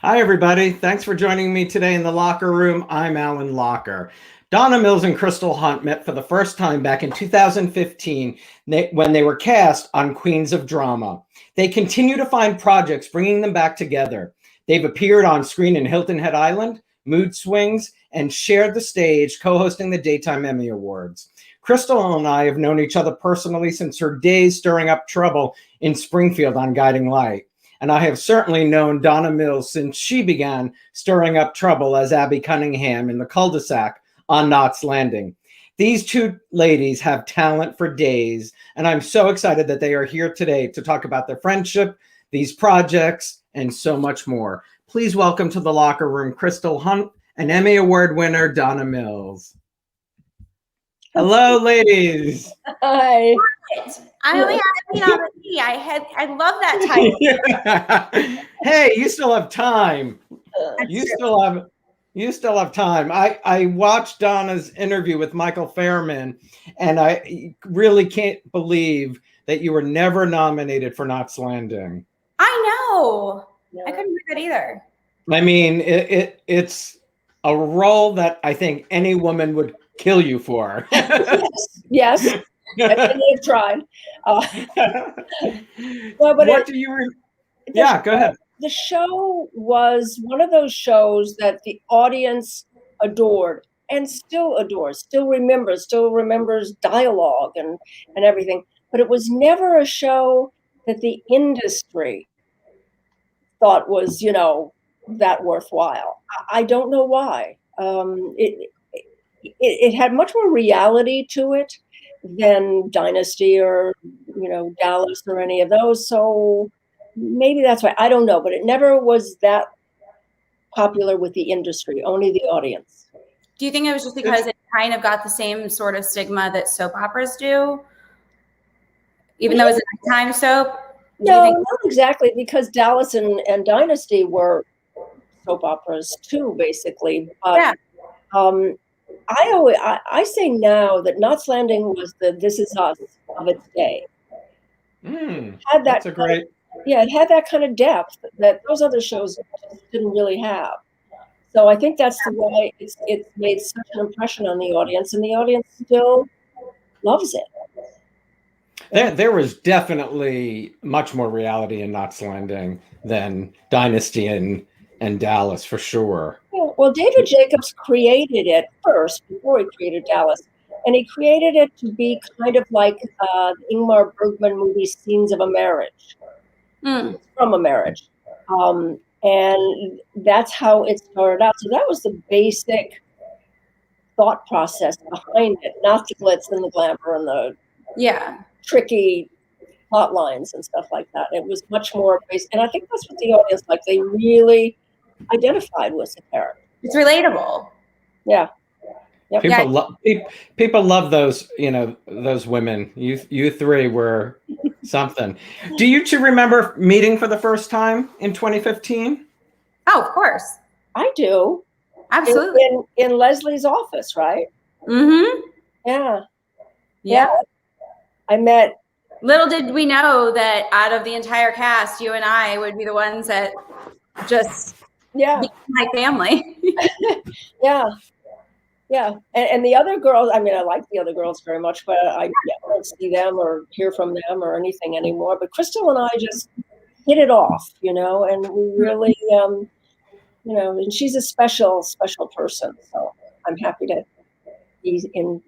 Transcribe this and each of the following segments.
Hi, everybody. Thanks for joining me today in the Locher Room. I'm Alan Locher. Donna Mills and Crystal Hunt met for the first time back in 2015 when they were cast on Queens of Drama. They continue to find projects bringing them back together. They've appeared on screen in Hilton Head Island, Mood Swings, and shared the stage co-hosting the Daytime Emmy Awards. Crystal and I have known each other personally since her days stirring up trouble in Springfield on Guiding Light. And I have certainly known Donna Mills since she began stirring up trouble as Abby Cunningham in the cul-de-sac on Knots Landing. These two ladies have talent for days, and I'm so excited that they are here today to talk about their friendship, these projects, and so much more. Please welcome to the Locher Room, Crystal Hunt and Emmy Award winner, Donna Mills. Hello, ladies. Hi. I only had a meat on the tea. I love that title. Hey, you still have time. You still have time. I watched Donna's interview with Michael Fairman, and I really can't believe that you were never nominated for Knots Landing. I know. I couldn't do that either. I mean, it's a role that I think any woman would kill you for. Yes. I think they've tried. Well, but what do you? Yeah, go ahead. The show was one of those shows that the audience adored and still adores, still remembers dialogue and everything. But it was never a show that the industry thought was, that worthwhile. I don't know why. It had much more reality to it than Dynasty or, Dallas or any of those. So maybe that's why. I don't know, but it never was that popular with the industry, only the audience. Do you think it was just because it kind of got the same sort of stigma that soap operas do? Even though it's a nighttime soap? No, not exactly, because Dallas and Dynasty were soap operas too, basically. But, yeah. I say now that Knots Landing was the This Is Us of its day. That's a great. It had that kind of depth that those other shows didn't really have. So I think that's the why it's made such an impression on the audience, and the audience still loves it. There was definitely much more reality in Knots Landing than Dynasty and Dallas, for sure. Well, David Jacobs created it first before he created Dallas. And he created it to be kind of like the Ingmar Bergman movie Scenes of a Marriage, from a marriage. And that's how it started out. So that was the basic thought process behind it, not the glitz and the glamour and the tricky plot lines and stuff like that. It was much more basic. And I think that's what the audience liked. They really identified with the character. It's relatable. Yeah. Yep. People love those, those women. You three were something. Do you two remember meeting for the first time in 2015? Oh, of course. I do. Absolutely. In Leslie's office, right? Mm-hmm. Yeah. I met. Little did we know that out of the entire cast, you and I would be the ones that just became my family. Yeah. And the other girls, I mean, I like the other girls very much, but I don't see them or hear from them or anything anymore. But Crystal and I just hit it off, and we really, and she's a special person. So I'm happy to be in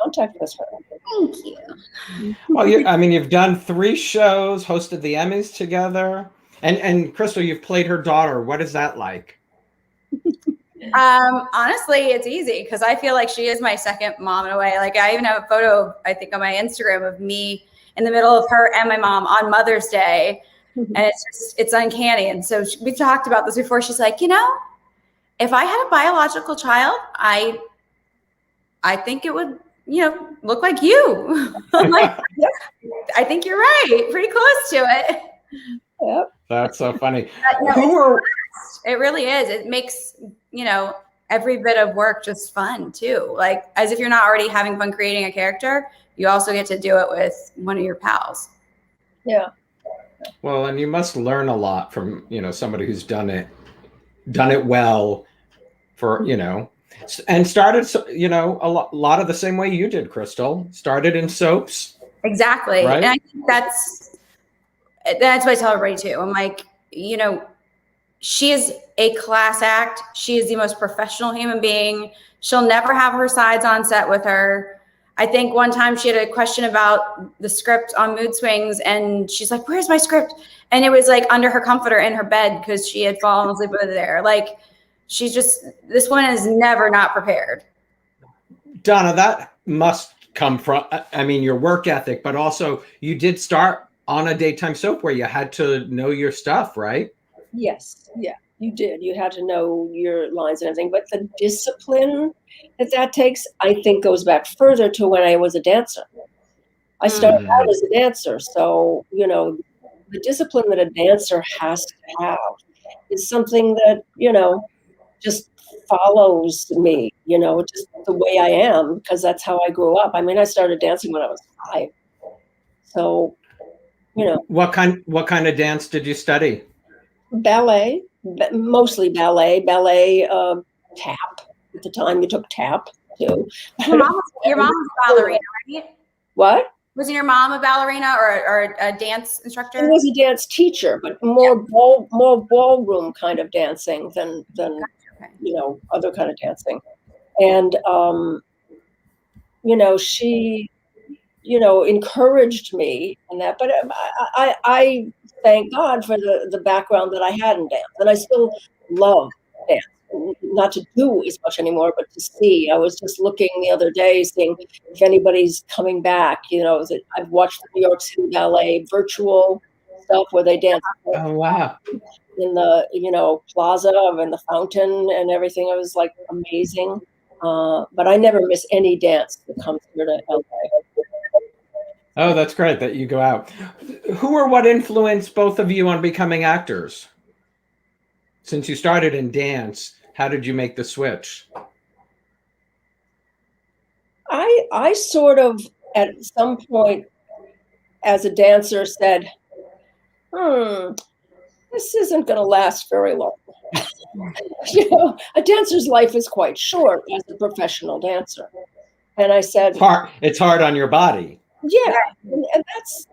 contact with her. Thank you. Well, you've done 3 shows, hosted the Emmys together. And Crystal, you've played her daughter. What is that like? Honestly, it's easy because I feel like she is my second mom in a way. Like I even have a photo, I think, on my Instagram of me in the middle of her and my mom on Mother's Day. And it's uncanny. And so we've talked about this before. She's like, if I had a biological child, I think it would, look like you. I'm like, I think you're right. Pretty close to it. Yep. That's so funny. It really is. It makes, every bit of work just fun too. Like as if you're not already having fun creating a character, you also get to do it with one of your pals. Yeah. Well, and you must learn a lot from, somebody who's done it done it well for, and started, a lot of the same way you did, Crystal. Started in soaps. Exactly. Right? And I think that's what I tell everybody too. I'm like, she is a class act. She is the most professional human being. She'll never have her sides on set with her. I think one time she had a question about the script on Mood Swings, and she's like, "Where's my script?" And it was like under her comforter in her bed because she had fallen asleep over there. Like, this woman is never not prepared. Donna, that must come from, your work ethic, but also you did start on a daytime soap where you had to know your stuff, right? Yes. Yeah, you did. You had to know your lines and everything. But the discipline that takes, I think, goes back further to when I was a dancer. I started out as a dancer. So, the discipline that a dancer has to have is something that, just follows me, just the way I am, because that's how I grew up. I started dancing when I was 5. So, What kind of dance did you study? ballet, mostly ballet, tap. At the time, you took tap too. Your mom was a ballerina, right? What? Wasn't your mom a ballerina or a dance instructor? She was a dance teacher, but more ballroom kind of dancing than other kind of dancing. And she encouraged me in that. But I thank God for the background that I had in dance, and I still love dance. Not to do as much anymore, but to see. I was just looking the other day, seeing if anybody's coming back. I've watched the New York City Ballet virtual stuff where they dance. Oh, wow. In the plaza and the fountain and everything. It was like amazing. But I never miss any dance that comes here to LA. Oh, that's great that you go out. Who or what influenced both of you on becoming actors? Since you started in dance, how did you make the switch? I sort of, at some point, as a dancer, said, this isn't going to last very long. A dancer's life is quite short as a professional dancer. And I said, it's hard on your body. Yeah, and that's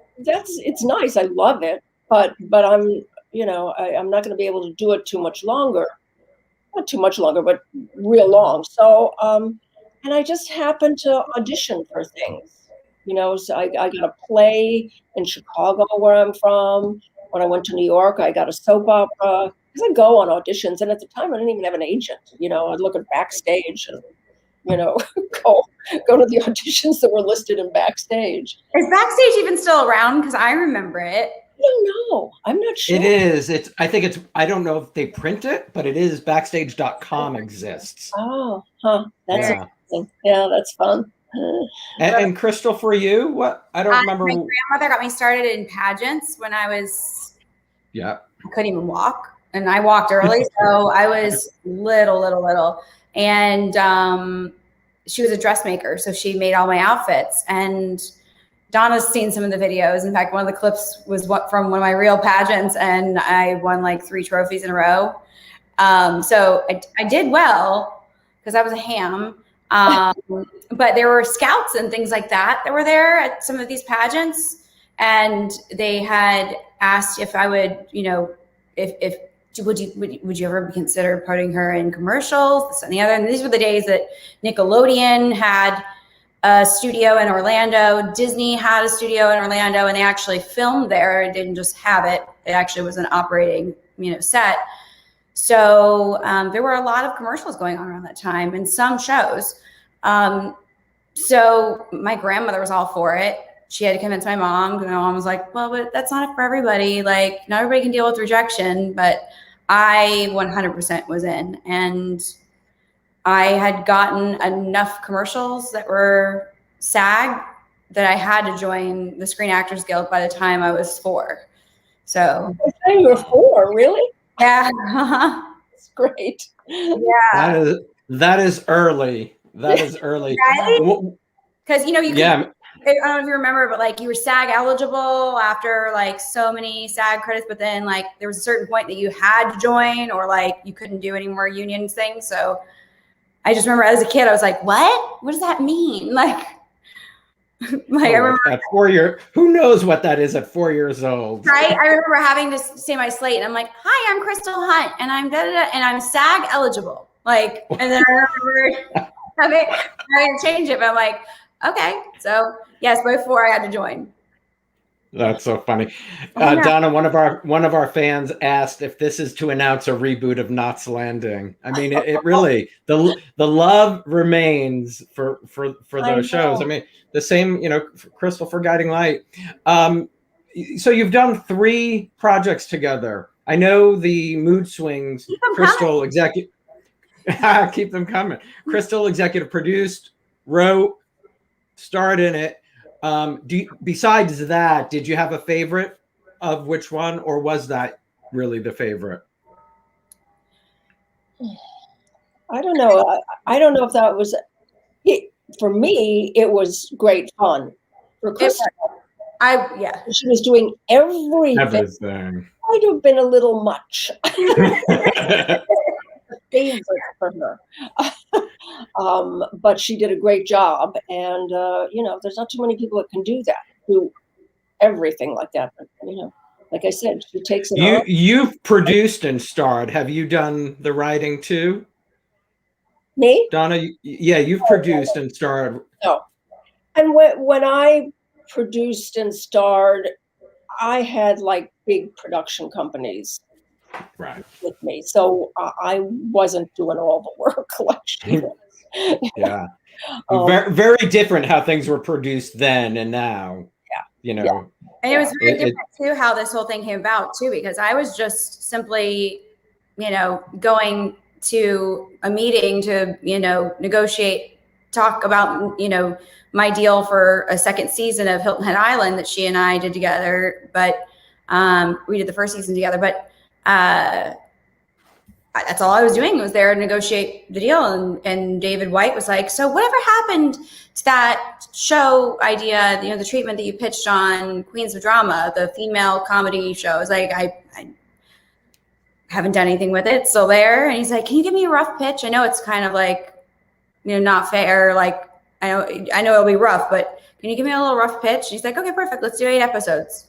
it's nice. I love it, but I'm I'm not going to be able to do it too much longer. Not too much longer, but real long. So and I just happened to audition for things. So I got a play in Chicago where I'm from. When I went to New York, I got a soap opera. Because I go on auditions, and at the time I didn't even have an agent. I'd look at Backstage and go to the auditions that were listed in Backstage. Is Backstage even still around? Because I remember it. I don't know. I'm not sure. It is. I don't know if they print it, but it is. Backstage.com exists. Oh, huh. That's interesting. Yeah, that's fun. And Crystal, for you, what? I don't remember. My grandmother got me started in pageants when I was. Yeah. I couldn't even walk, and I walked early, so I was little. And she was a dressmaker, so she made all my outfits. And Donna's seen some of the videos. In fact, one of the clips was from one of my real pageants, and I won like 3 trophies in a row. So I did well because I was a ham. But there were scouts and things like that were there at some of these pageants, and they had asked if I would, if would you ever consider putting her in commercials, this and the other. And these were the days that Nickelodeon had a studio in Orlando, Disney had a studio in Orlando, and they actually filmed there. It didn't just have it; it actually was an operating, set. So there were a lot of commercials going on around that time, and some shows. So my grandmother was all for it. She had to convince my mom, because my mom was like, well, but that's not for everybody. Like, not everybody can deal with rejection, but I 100% was in. And I had gotten enough commercials that were SAG that I had to join the Screen Actors Guild by the time I was 4. So. You were 4, really? Yeah. That's great. Yeah. That is early. That is early. Because you can I don't know if you remember, but like you were SAG eligible after like so many SAG credits, but then like there was a certain point that you had to join or like you couldn't do any more union things. So I just remember as a kid, I was like, what does that mean? Like I remember at 4 years, who knows what that is at 4 years old? Right. I remember having to say my slate and I'm like, hi, I'm Crystal Hunt and I'm and I'm SAG eligible. Like, and then I remember having to change it, but I'm like, okay. So yes, before I had to join. That's so funny. Donna, one of our fans asked if this is to announce a reboot of Knots Landing. I mean, it really the love remains for those shows. I mean, the same, Crystal for Guiding Light. So you've done 3 projects together. I know the Mood Swings. Crystal executive. Keep them coming. Crystal executive produced, wrote, starred in it. Besides that, did you have a favorite of which one, or was that really the favorite? I don't know. I don't know if that was it. For me, it was great fun. For Crystal, she was doing everything. Might have been a little much. Favorite for her. But she did a great job, and there's not too many people that can do that, do everything like that. But, like I said, she takes it on. You've produced and starred. Have you done the writing too? Me? Donna, you've produced and starred. No. And when I produced and starred, I had like big production companies with me, so I wasn't doing all the work like she was. Yeah. Very, very different how things were produced then and now. And it was very different too how this whole thing came about too, because I was just simply going to a meeting to negotiate, talk about my deal for a second season of Hilton Head Island that she and I did together, but we did the first season together, but that's all I was doing, was there to negotiate the deal. And David White was like, so whatever happened to that show idea, the treatment that you pitched on Queens of Drama, the female comedy show? I was like, I haven't done anything with it. It's still there. And he's like, can you give me a rough pitch? I know it's kind of like, not fair. Like, I know it'll be rough, but can you give me a little rough pitch? And he's like, okay, perfect. Let's do 8 episodes.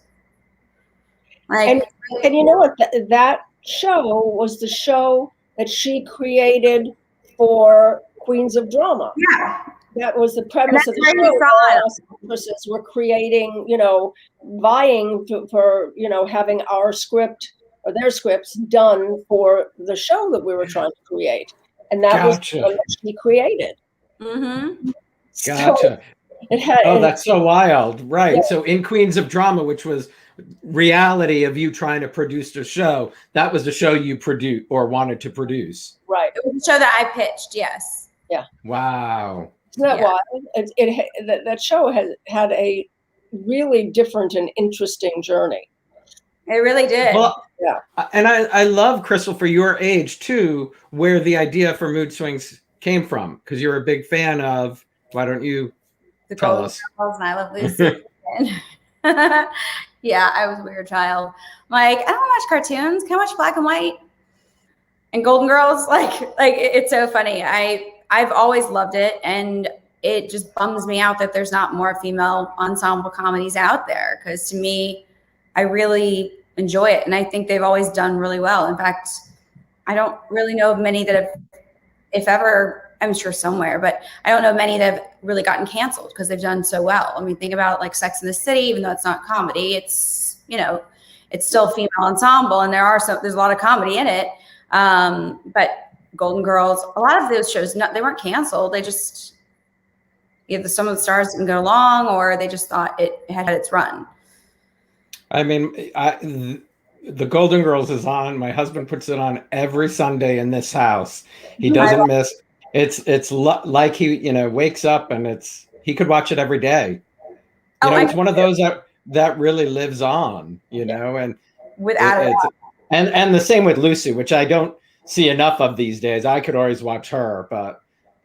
Like, and you know what? That show was the show that she created for Queens of Drama. Yeah. That was the premise of the show. Actresses were creating, vying for having our script or their scripts done for the show that we were trying to create. And that was the one that she created. Mm-hmm. Gotcha. So that's so wild. Right. Yeah. So in Queens of Drama, which was reality of you trying to produce a show, that was the show you produced or wanted to produce. Right. It was the show that I pitched. Yes. Yeah. Wow. Isn't that wild? That show had a really different and interesting journey. It really did. Well, yeah. And I love, Crystal, for your age too, where the idea for Mood Swings came from, because you're a big fan of, why don't you tell us? And I Love Lucy. Yeah, I was a weird child. Like, I don't watch cartoons. Can I watch black and white and Golden Girls? Like it's so funny. I've always loved it, and it just bums me out that there's not more female ensemble comedies out there, because to me, I really enjoy it, and I think they've always done really well. In fact, I don't really know of many that have, if ever, I'm sure somewhere, but I don't know many that have really gotten canceled because they've done so well. I mean, think about like Sex and the City, even though it's not comedy, it's, it's still female ensemble, and there's a lot of comedy in it. But Golden Girls, a lot of those shows, they weren't canceled. They just, either some of the stars didn't go along, or they just thought it had its run. I mean, the Golden Girls is on. My husband puts it on every Sunday in this house. He doesn't miss. It's like he wakes up and he could watch it every day. It's one of those that really lives on. And without it. And the same with Lucy, which I don't see enough of these days. I could always watch her, but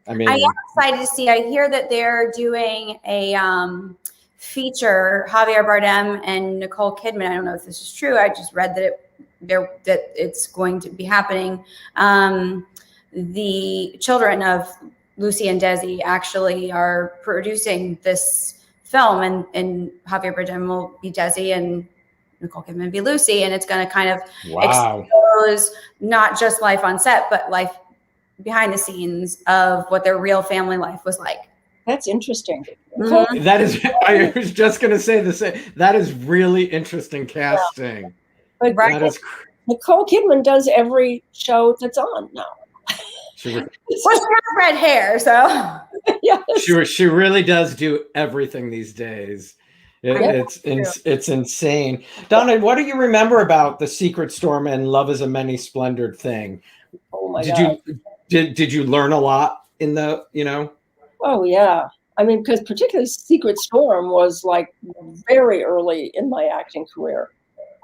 I mean, I am excited to see. I hear that they're doing a feature Javier Bardem and Nicole Kidman. I don't know if this is true. I just read that it's going to be happening. The children of Lucy and Desi actually are producing this film, and Javier Bardem will be Desi and Nicole Kidman be Lucy, and it's going to kind of expose not just life on set, but life behind the scenes of what their real family life was like. That's interesting. Mm-hmm. That is, I was just going to say the same. That is really interesting casting. But that is, Nicole Kidman does every show that's on now. She has red hair, so yes. She really does do everything these days. It's insane. Donna, what do you remember about the Secret Storm and Love Is a Many Splendored thing? Oh my God. Did you learn a lot in the, Oh yeah. I mean, because particularly Secret Storm was like very early in my acting career.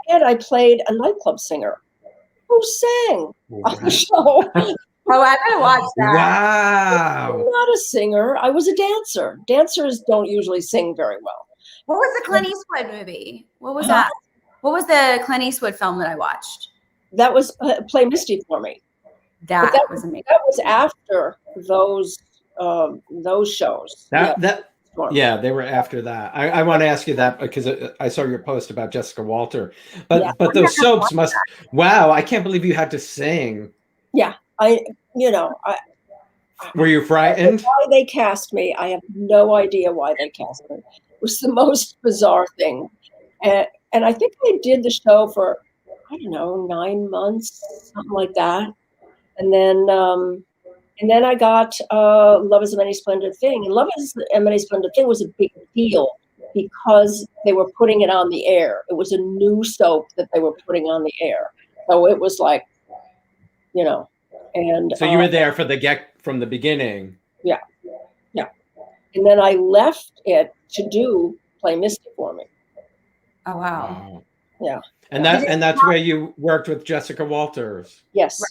And I played a nightclub singer who sang on the show. Oh, I gotta watch that. Wow. I'm not a singer. I was a dancer. Dancers don't usually sing very well. What was the Clint Eastwood movie? What was that? What was the Clint Eastwood film that I watched? That was Play Misty for Me. That was amazing. That was after those shows. Yeah, they were after that. I want to ask you that because I saw your post about Jessica Walter, but those soaps must. Wow, I can't believe you had to sing. Yeah, Were you frightened? Why they cast me? I have no idea why they cast me. It was the most bizarre thing, and I think I did the show for 9 months, something like that, and then I got Love Is a Many Splendid Thing. And Love Is a Many Splendid Thing was a big deal because they were putting it on the air. It was a new soap that they were putting on the air. So it was like, and so you were there from the beginning. Yeah. And then I left it to do Play Misty for Me. Oh wow. Yeah. And that's where you worked with Jessica Walters. Yes.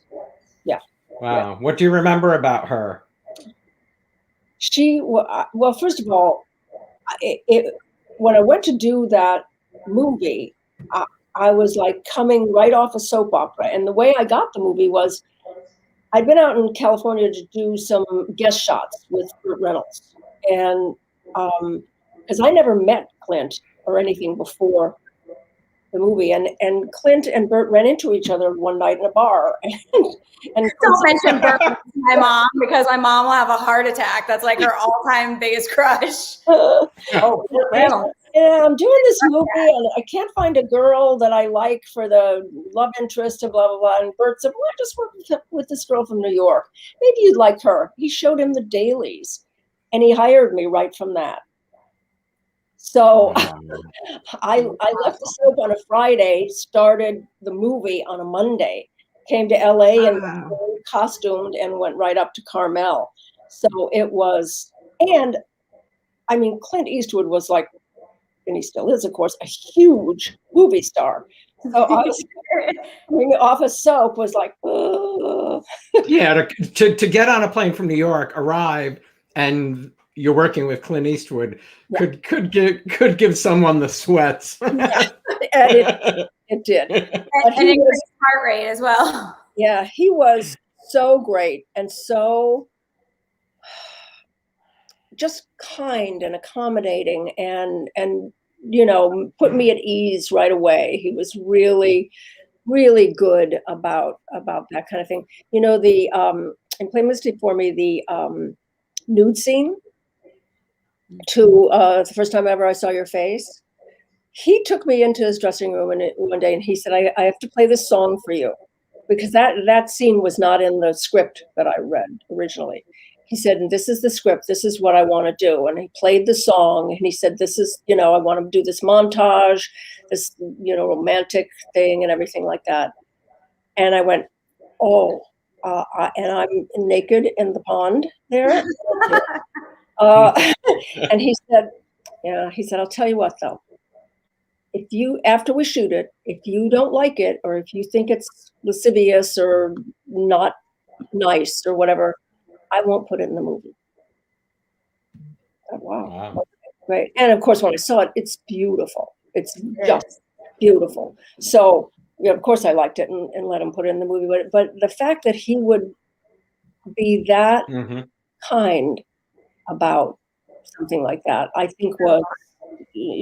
Yeah. Wow. What do you remember about her? Well, first of all, when I went to do that movie, I was like coming right off a soap opera. And the way I got the movie was I'd been out in California to do some guest shots with Burt Reynolds. And because I never met Clint or anything before the movie, and Clint and Burt ran into each other one night in a bar. And don't mention Burt to my mom because my mom will have a heart attack. That's like her all-time biggest crush. Yeah, I'm doing this movie and I can't find a girl that I like for the love interest and blah blah blah. And Burt said, "Well, I just worked with this girl from New York. Maybe you'd like her." He showed him the dailies, and he hired me right from that. So I left the soap on a Friday, started the movie on a Monday, came to LA and costumed and went right up to Carmel. So it was, and I mean, Clint Eastwood was like, and he still is, of course, a huge movie star. So I was coming off a soap was like, ugh. Yeah, to get on a plane from New York, arrive, and you're working with Clint Eastwood could give someone the sweats. Yeah. And it did. And increased heart rate as well. Yeah, he was so great and so just kind and accommodating and put me at ease right away. He was really, really good about that kind of thing. In Play Misty for Me, the nude scene to the first time ever I saw your face. He took me into his dressing room one day and he said, I have to play this song for you, because that scene was not in the script that I read originally. He said, and this is the script, this is what I want to do. And he played the song and he said, this is, I want to do this montage, this, romantic thing and everything like that. And I went, and I'm naked in the pond there. And he said, I'll tell you what though, after we shoot it, if you don't like it, or if you think it's lascivious or not nice or whatever, I won't put it in the movie. Wow. Right. And of course, when I saw it, it's beautiful. It's just beautiful. So, of course, I liked it and let him put it in the movie. But the fact that he would be that kind about something like that, I think was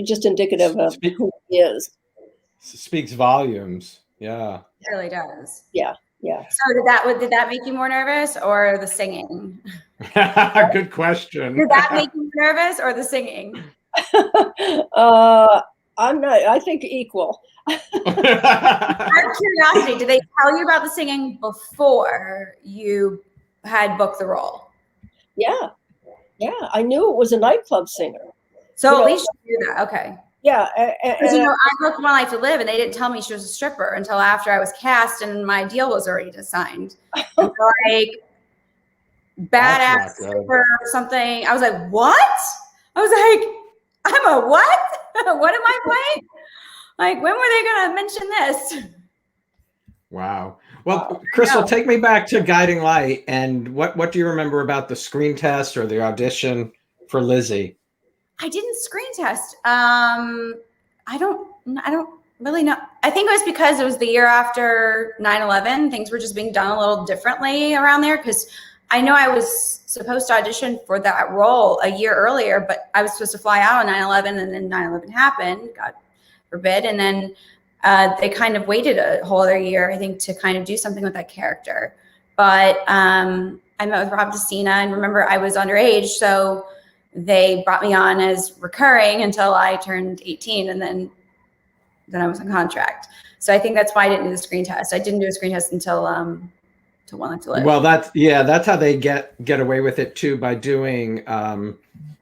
just indicative of who he is. Speaks volumes. Yeah. It really does. Yeah. Yeah. So did that make you more nervous, or the singing? Good question. Did that make you nervous, or the singing? I'm not, I think equal. Out of curiosity, did they tell you about the singing before you had booked the role? Yeah. Yeah. I knew it was a nightclub singer. So at least you knew that. Okay. Yeah. Because, I booked One Life to Live, and they didn't tell me she was a stripper until after I was cast and my deal was already signed. And like, badass stripper or something. I was like, what? I was like, I'm a what? What am I playing? Like, when were they going to mention this? Wow. Well, Crystal, take me back to Guiding Light. And what do you remember about the screen test or the audition for Lizzie? I didn't screen test. I don't really know. I think it was because it was the year after 9/11. Things were just being done a little differently around there, because I know I was supposed to audition for that role a year earlier, but I was supposed to fly out on 9/11, and then 9/11 happened, God forbid. And then they kind of waited a whole other year, I think, to kind of do something with that character. But I met with Rob DeCina, and remember, I was underage, so they brought me on as recurring until I turned 18, and then I was on contract. So I think that's why I didn't do the screen test. I didn't do a screen test until One Life to Live. Well, that's how they get away with it too, by doing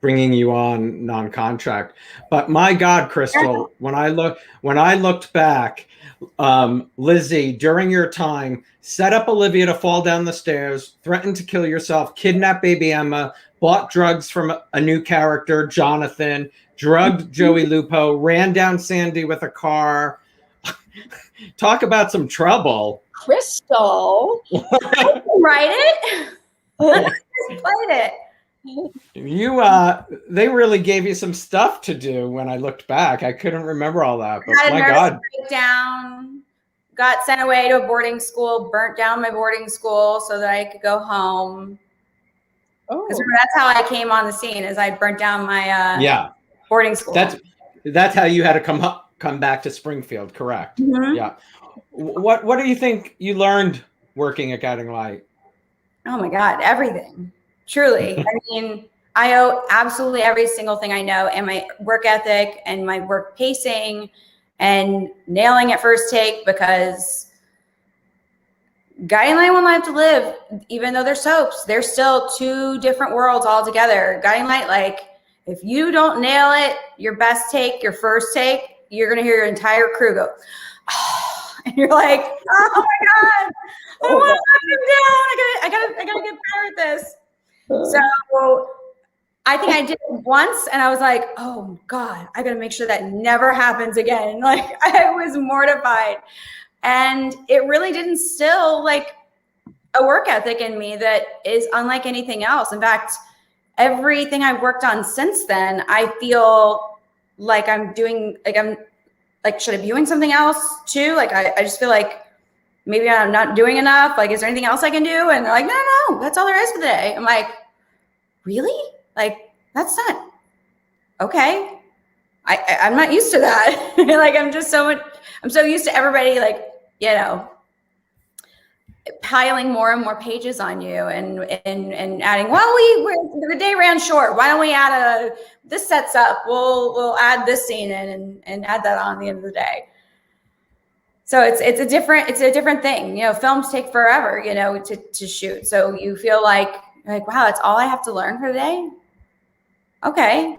bringing you on non-contract. But my God, Crystal, when I looked back, Lizzie, during your time, set up Olivia to fall down the stairs, threatened to kill yourself, kidnapped baby Emma, bought drugs from a new character, Jonathan, drugged Joey Lupo, ran down Sandy with a car. Talk about some trouble. Crystal. I can write it. I just played it. They really gave you some stuff to do. When I looked back, I couldn't remember all that, but Had a my nervous God. breakdown, got sent away to a boarding school, burnt down my boarding school so that I could go home. Because that's how I came on the scene, is I burnt down my boarding school. That's how you had to come back to Springfield, correct? Mm-hmm. Yeah. What do you think you learned working at Guiding Light? Oh my God, everything. Truly. I mean, I owe absolutely every single thing I know, and my work ethic and my work pacing and nailing at first take, because Guiding Light, One Life to Live, even though they're soaps, they're still two different worlds altogether. Guiding Light, like, if you don't nail it, your best take, your first take, you're going to hear your entire crew go, oh, and you're like, oh my God, I want to knock him down. I gotta get better at this. So I think I did it once, and I was like, oh God, I got to make sure that never happens again. Like, I was mortified. And it really did instill like a work ethic in me that is unlike anything else. In fact, everything I've worked on since then, I feel like I'm doing, should I be doing something else too? Like, I just feel like maybe I'm not doing enough. Like, is there anything else I can do? And they're like, no, that's all there is for the day. I'm like, really? Like, that's not okay. I'm not used to that. Like, I'm so used to everybody, like, piling more and more pages on you and adding, well, the day ran short. Why don't we add this sets up? We'll add this scene in and add that on at the end of the day. So it's a different thing. Films take forever, to shoot. So you feel like, wow, that's all I have to learn for the day. Okay.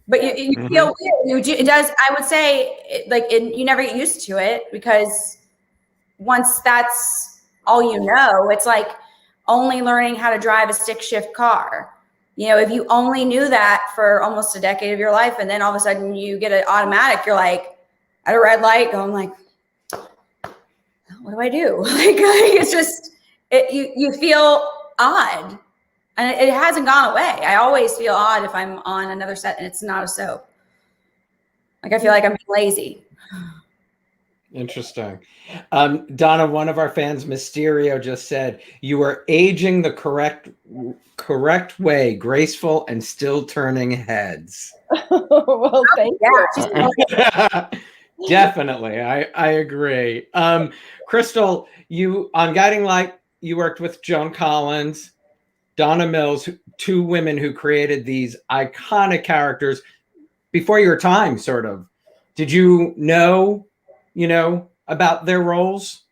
But you feel weird. It does. I would say, you never get used to it, because once that's all you know, it's like only learning how to drive a stick shift car. If you only knew that for almost a decade of your life, and then all of a sudden you get an automatic, you're like at a red light going like, what do I do? Like, it's just, you feel odd. And it hasn't gone away. I always feel odd if I'm on another set and it's not a soap. Like I feel like I'm being lazy. Interesting. Donna, one of our fans, Mysterio, just said, you are aging the correct way, graceful and still turning heads. Well, thank you. Definitely. I agree. Crystal, you on Guiding Light, you worked with Joan Collins, Donna Mills, two women who created these iconic characters before your time, sort of. Did you know about their roles?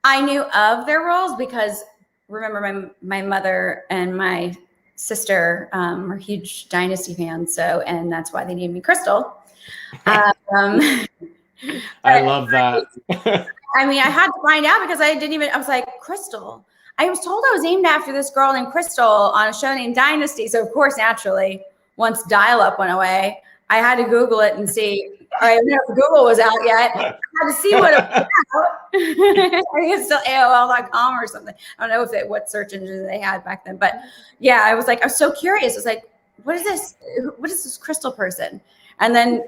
I knew of their roles because remember my mother and my sister are huge Dynasty fans, and that's why they named me Crystal. I love that. I mean, I had to find out because I was like, Crystal. I was told I was named after this girl named Crystal on a show named Dynasty. So of course, naturally, once dial-up went away, I had to Google it and see. I didn't know if Google was out yet. I had to see what it was about. I think it's still AOL.com or something. I don't know what search engine they had back then. But yeah, I was so curious. I was like, what is this? What is this Crystal person? And then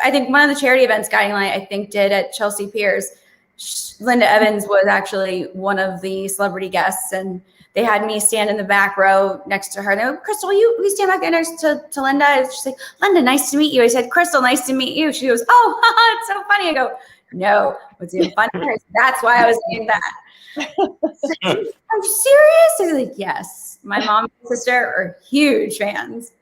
I think one of the charity events Guiding Light, did at Chelsea Piers, Linda Evans was actually one of the celebrity guests, and they had me stand in the back row next to her. They were, Crystal, will you stand back there next to Linda? And she's like, Linda, nice to meet you. I said, Crystal, nice to meet you. She goes, oh, it's so funny. I go, no, what's even funnier? That's why I was saying that. Are you serious? I was like, yes. My mom and sister are huge fans.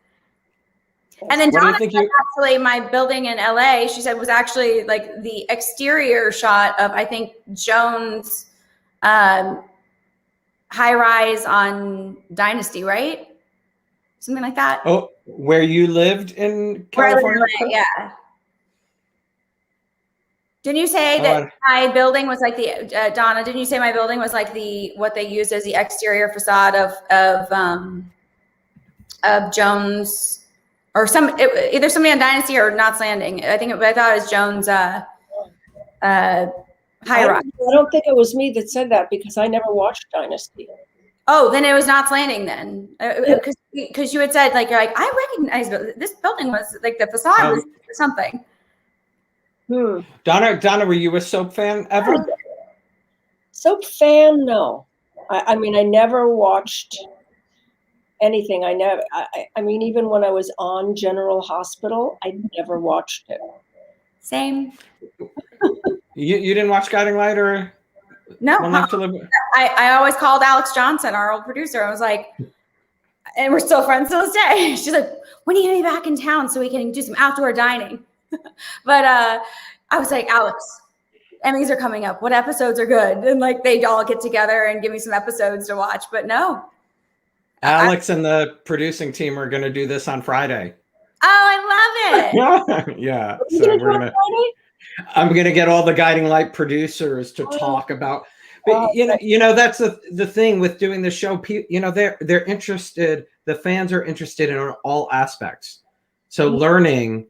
And then Donna actually, my building in LA, she said was actually like the exterior shot of, I think, Joan's high rise on Dynasty, right? Something like that. Oh, where you lived in California? Yeah. Didn't you say that my building was like the, Donna, didn't you say my building was like what they used as the exterior facade of Joan's, or either somebody on Dynasty or Knots Landing. I thought it was Joan's high rise. I don't think it was me that said that because I never watched Dynasty. Oh, then it was Knots Landing then, because you had said you're like, I recognize this building was like the facade was something. Donna, were you a soap fan ever? Soap fan? No. I mean, I never watched anything. I mean, even when I was on General Hospital, I never watched it. Same. You didn't watch Guiding Light or? No. I always called Alex Johnson, our old producer. I was like, and we're still friends to this day. She's like, when are you going to be back in town so we can do some outdoor dining? But I was like, Alex, Emmys are coming up. What episodes are good? And they all get together and give me some episodes to watch. But no. Alex and the producing team are going to do this on Friday. Oh, I love it. Yeah. So I'm going to get all the Guiding Light producers to talk about. But that's the thing with doing the show. They're interested. The fans are interested in all aspects. So learning,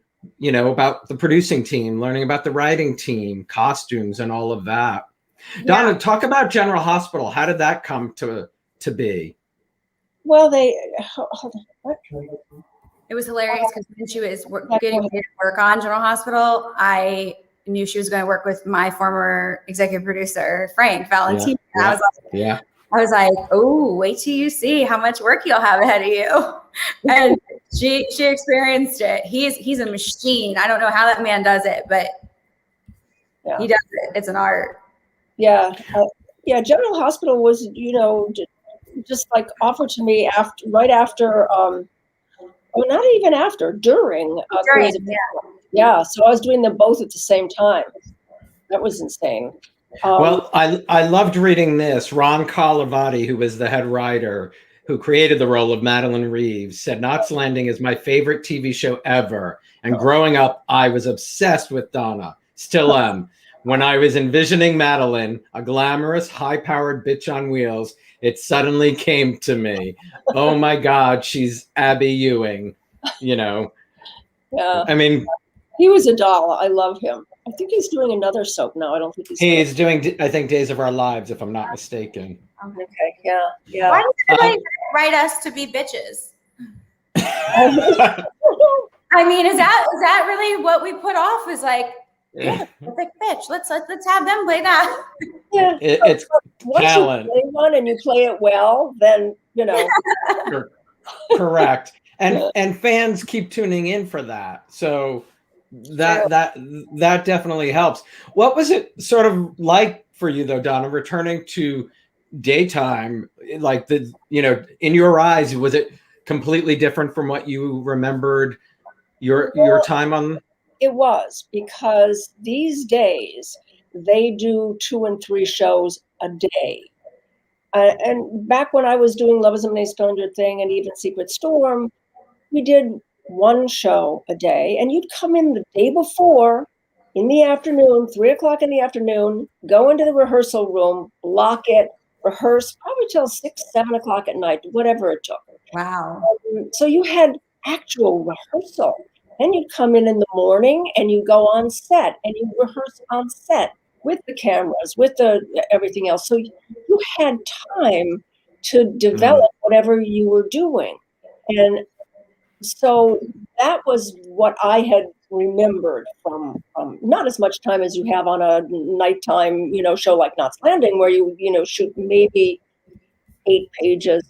about the producing team, learning about the writing team, costumes, and all of that. Yeah. Donna, talk about General Hospital. How did that come to be? Well, it was hilarious because when she was getting ready to work on General Hospital, I knew she was going to work with my former executive producer, Frank Valentino. Yeah. I was like, oh, wait till you see how much work you'll have ahead of you. And she experienced it. He's a machine. I don't know how that man does it, but he does it. It's an art. Yeah. General Hospital was, just offered to me right after, not even after, during. Yeah. So I was doing them both at the same time. That was insane. Well, I loved reading this. Ron Carlivati, who was the head writer, who created the role of Madeline Reeves, said Knots Landing is my favorite TV show ever. And growing up, I was obsessed with Donna. Still am. When I was envisioning Madeline, a glamorous, high-powered bitch on wheels, it suddenly came to me. Oh my God, she's Abby Ewing, Yeah. I mean, he was a doll. I love him. I think he's doing another soap now. I don't think he's doing, I think, Days of Our Lives, if I'm not mistaken. Okay, yeah, yeah. Why does everybody write us to be bitches? I mean, is that really what we put off? Is like, yeah, it's like bitch. Let's have them play that. Yeah, it's once talent. you play one and you play it well, then you know. Correct. And fans keep tuning in for that. So that definitely helps. What was it sort of like for you though, Donna, returning to daytime? Like in your eyes, was it completely different from what you remembered your time on? It was, because these days they do 2 and 3 shows a day. And back when I was doing Love is a Many Splendid Thing and even Secret Storm, we did 1 show a day, and you'd come in the day before in the afternoon, 3:00 in the afternoon, go into the rehearsal room, block it, rehearse probably till 6, 7 o'clock at night, whatever it took. Wow. So you had actual rehearsal. Then you'd come in the morning and you go on set and you rehearse on set with the cameras, with everything else. So you had time to develop whatever you were doing. And so that was what I had remembered from not as much time as you have on a nighttime, show like Knots Landing, where you shoot maybe 8 pages,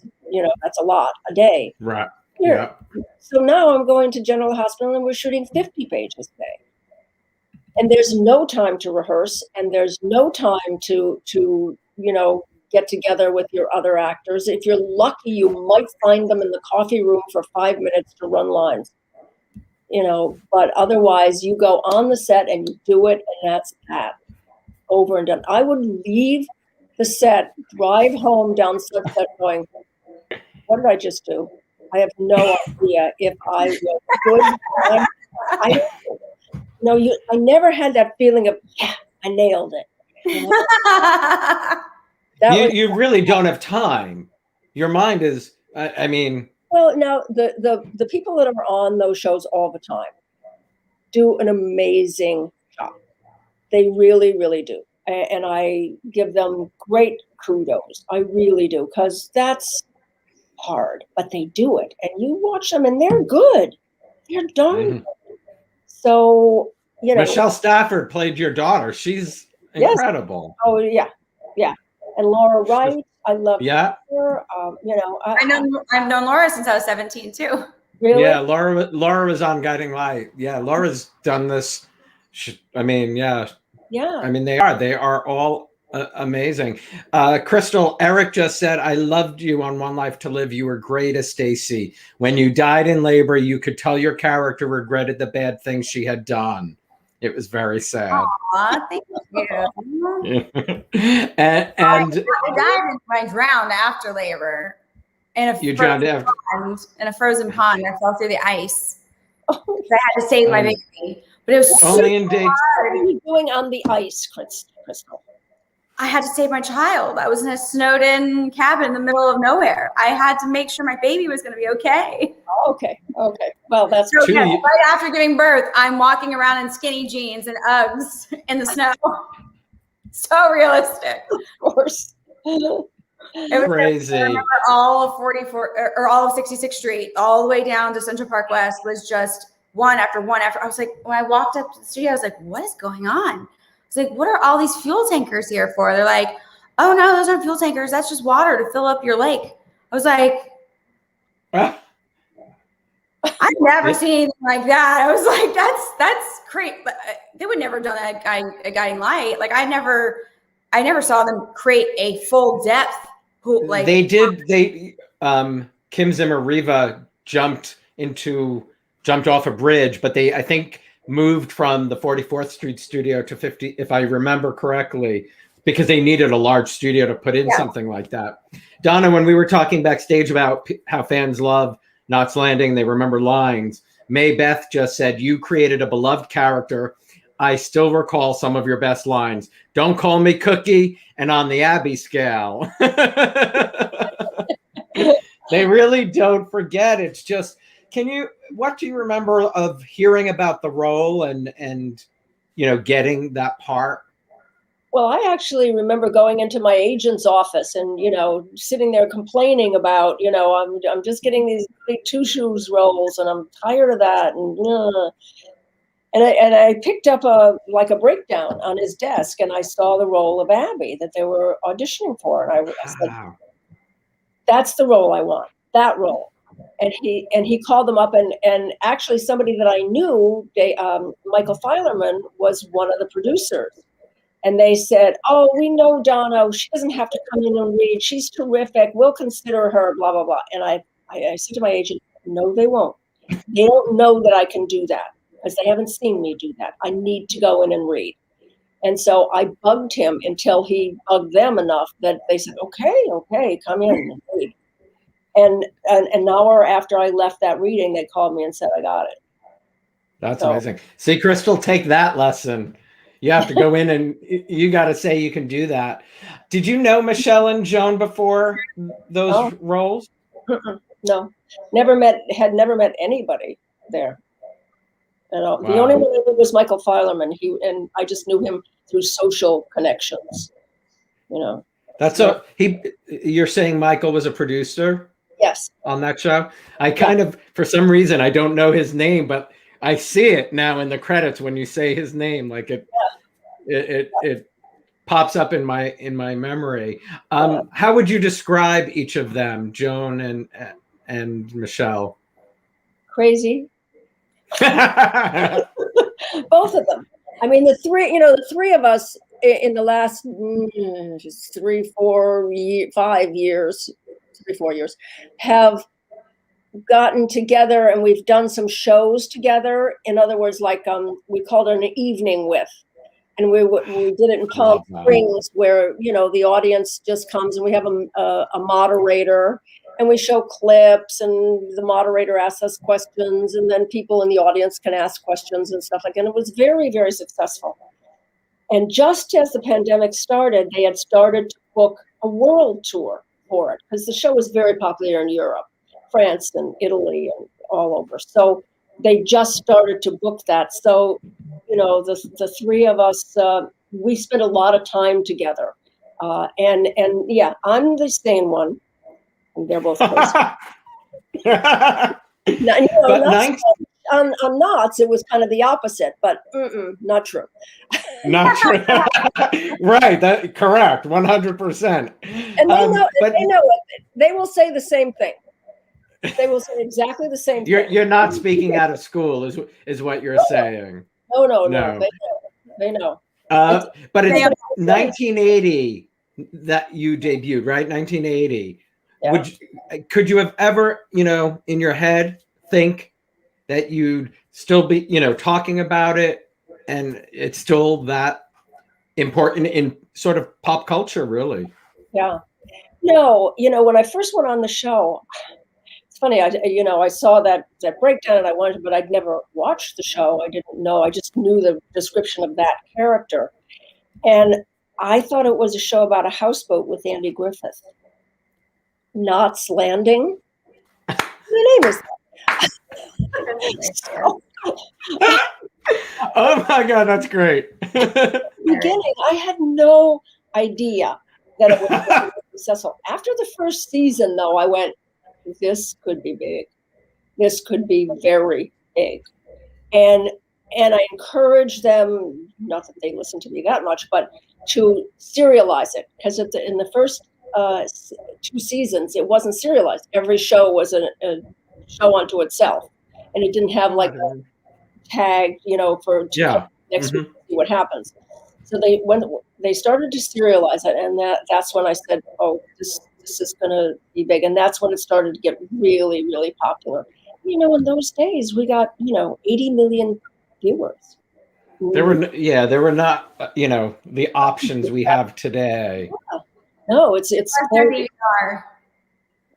that's a lot a day. Right. Yeah. So now I'm going to General Hospital and we're shooting 50 pages a day. And there's no time to rehearse, and there's no time to get together with your other actors. If you're lucky, you might find them in the coffee room for 5 minutes to run lines. But otherwise you go on the set and you do it, and that's that. Over and done. I would leave the set, drive home down Sunset going, what did I just do? I have no idea if I was good. I never had that feeling of, yeah, I nailed it. You really don't have time. Your mind is, I mean. Well, now the people that are on those shows all the time do an amazing job. They really, really do. And I give them great kudos. I really do, because that's hard, but they do it. And you watch them and they're good. They're darn good. So, Michelle Stafford played your daughter. She's incredible. Yes. Oh, yeah. Yeah. And Laura Wright, I love her. I've known Laura since I was 17 too. Really? Yeah, Laura was on Guiding Light. Yeah, Laura's done this. Yeah. I mean, they are all amazing. Crystal, Eric just said, I loved you on One Life to Live. You were great as Stacy. When you died in labor, you could tell your character regretted the bad things she had done. It was very sad. Aw, thank you. and I died I drowned after labor. In a frozen pond. I fell through the ice. I had to save my baby. But it was only in days. What are you doing on the ice, Crystal? I had to save my child. I was in a snowed-in cabin in the middle of nowhere. I had to make sure my baby was going to be okay. Oh, okay. Well, that's so right after giving birth, I'm walking around in skinny jeans and Uggs in the snow. So realistic. Of course. It was crazy. I remember all of 44 or all of 66th Street, all the way down to Central Park West was just one after one after. I was like, when I walked up to the studio, I was like, what is going on? It's like, what are all these fuel tankers here for? They're like, oh no, those aren't fuel tankers. That's just water to fill up your lake. I was like, I've never seen anything like that. I was like, that's crazy. They would never have done that at Guiding Light. Like I never saw them create a full depth pool. Like they did. Kim Zimmer Riva jumped off a bridge, but I think moved from the 44th Street studio to 50, if I remember correctly, because they needed a large studio to put in something like that. Donna, when we were talking backstage about how fans love Knots Landing, they remember lines. May Beth just said, you created a beloved character. I still recall some of your best lines. Don't call me Cookie, and on the Abbey scale. They really don't forget. It's just, what do you remember of hearing about the role and getting that part? Well, I actually remember going into my agent's office and, sitting there complaining about, I'm just getting these big two shoes roles and I'm tired of that. And I picked up a breakdown on his desk and I saw the role of Abby that they were auditioning for. And I said, that's the role I want, that role. And he called them up and actually somebody that I knew, Michael Filerman, was one of the producers. And they said, oh, we know Donna. She doesn't have to come in and read. She's terrific. We'll consider her, blah, blah, blah. And I said to my agent, no, they won't. They don't know that I can do that because they haven't seen me do that. I need to go in and read. And so I bugged him until he bugged them enough that they said, okay, come in and read. And an hour after I left that reading, they called me and said, I got it. That's amazing. See, Crystal, take that lesson. You have to go in and you got to say you can do that. Did you know Michelle and Joan before those roles? No, had never met anybody there at all. Wow. The only one I knew was Michael Filerman. And I just knew him through social connections. That's you're saying Michael was a producer? Yes. On that show? I kind of, for some reason, I don't know his name, but I see it now in the credits when you say his name, like it pops up in my memory. How would you describe each of them, Joan and Michelle? Crazy. Both of them. I mean, the three of us in the last 3-4 years have gotten together and we've done some shows together. In other words, like we called it an evening with, and we did it in Palm Springs where the audience just comes and we have a moderator and we show clips and the moderator asks us questions and then people in the audience can ask questions and stuff like that. And it was very, very successful. And just as the pandemic started, they had started to book a world tour for it because the show was very popular in Europe, France and Italy and all over. So they just started to book that. So, the three of us, we spent a lot of time together. And yeah, I'm the sane one. And they're both crazy. On Knots, it was kind of the opposite, but not true. Not true. Right. That correct. 100%. And they know it. They will say the same thing. They will say exactly the same thing. You're not speaking out of school, is what you're saying. No. They know. But it's 1980 that you debuted, right? 1980. Yeah. Could you have ever, in your head, think that you'd still be, talking about it and it's still that important in sort of pop culture, really? Yeah. No, when I first went on the show, it's funny, I saw that breakdown and I wanted, but I'd never watched the show. I didn't know. I just knew the description of that character. And I thought it was a show about a houseboat with Andy Griffith. Knots Landing. The name is that. Oh my God, that's great. Beginning, I had no idea that it was successful. After the first season, though, I went, this could be big. This could be very big. And I encourage them, not that they listen to me that much, but to serialize it. Because in the first 2 seasons, it wasn't serialized. Every show was a show unto itself. And it didn't have like a tag, for next week to see what happens. So when they started to serialize it, and that's when I said, oh, this is going to be big. And that's when it started to get really, really popular. In those days, we got, 80 million viewers. There were not, the options we have today. Yeah. No, it's very DVR.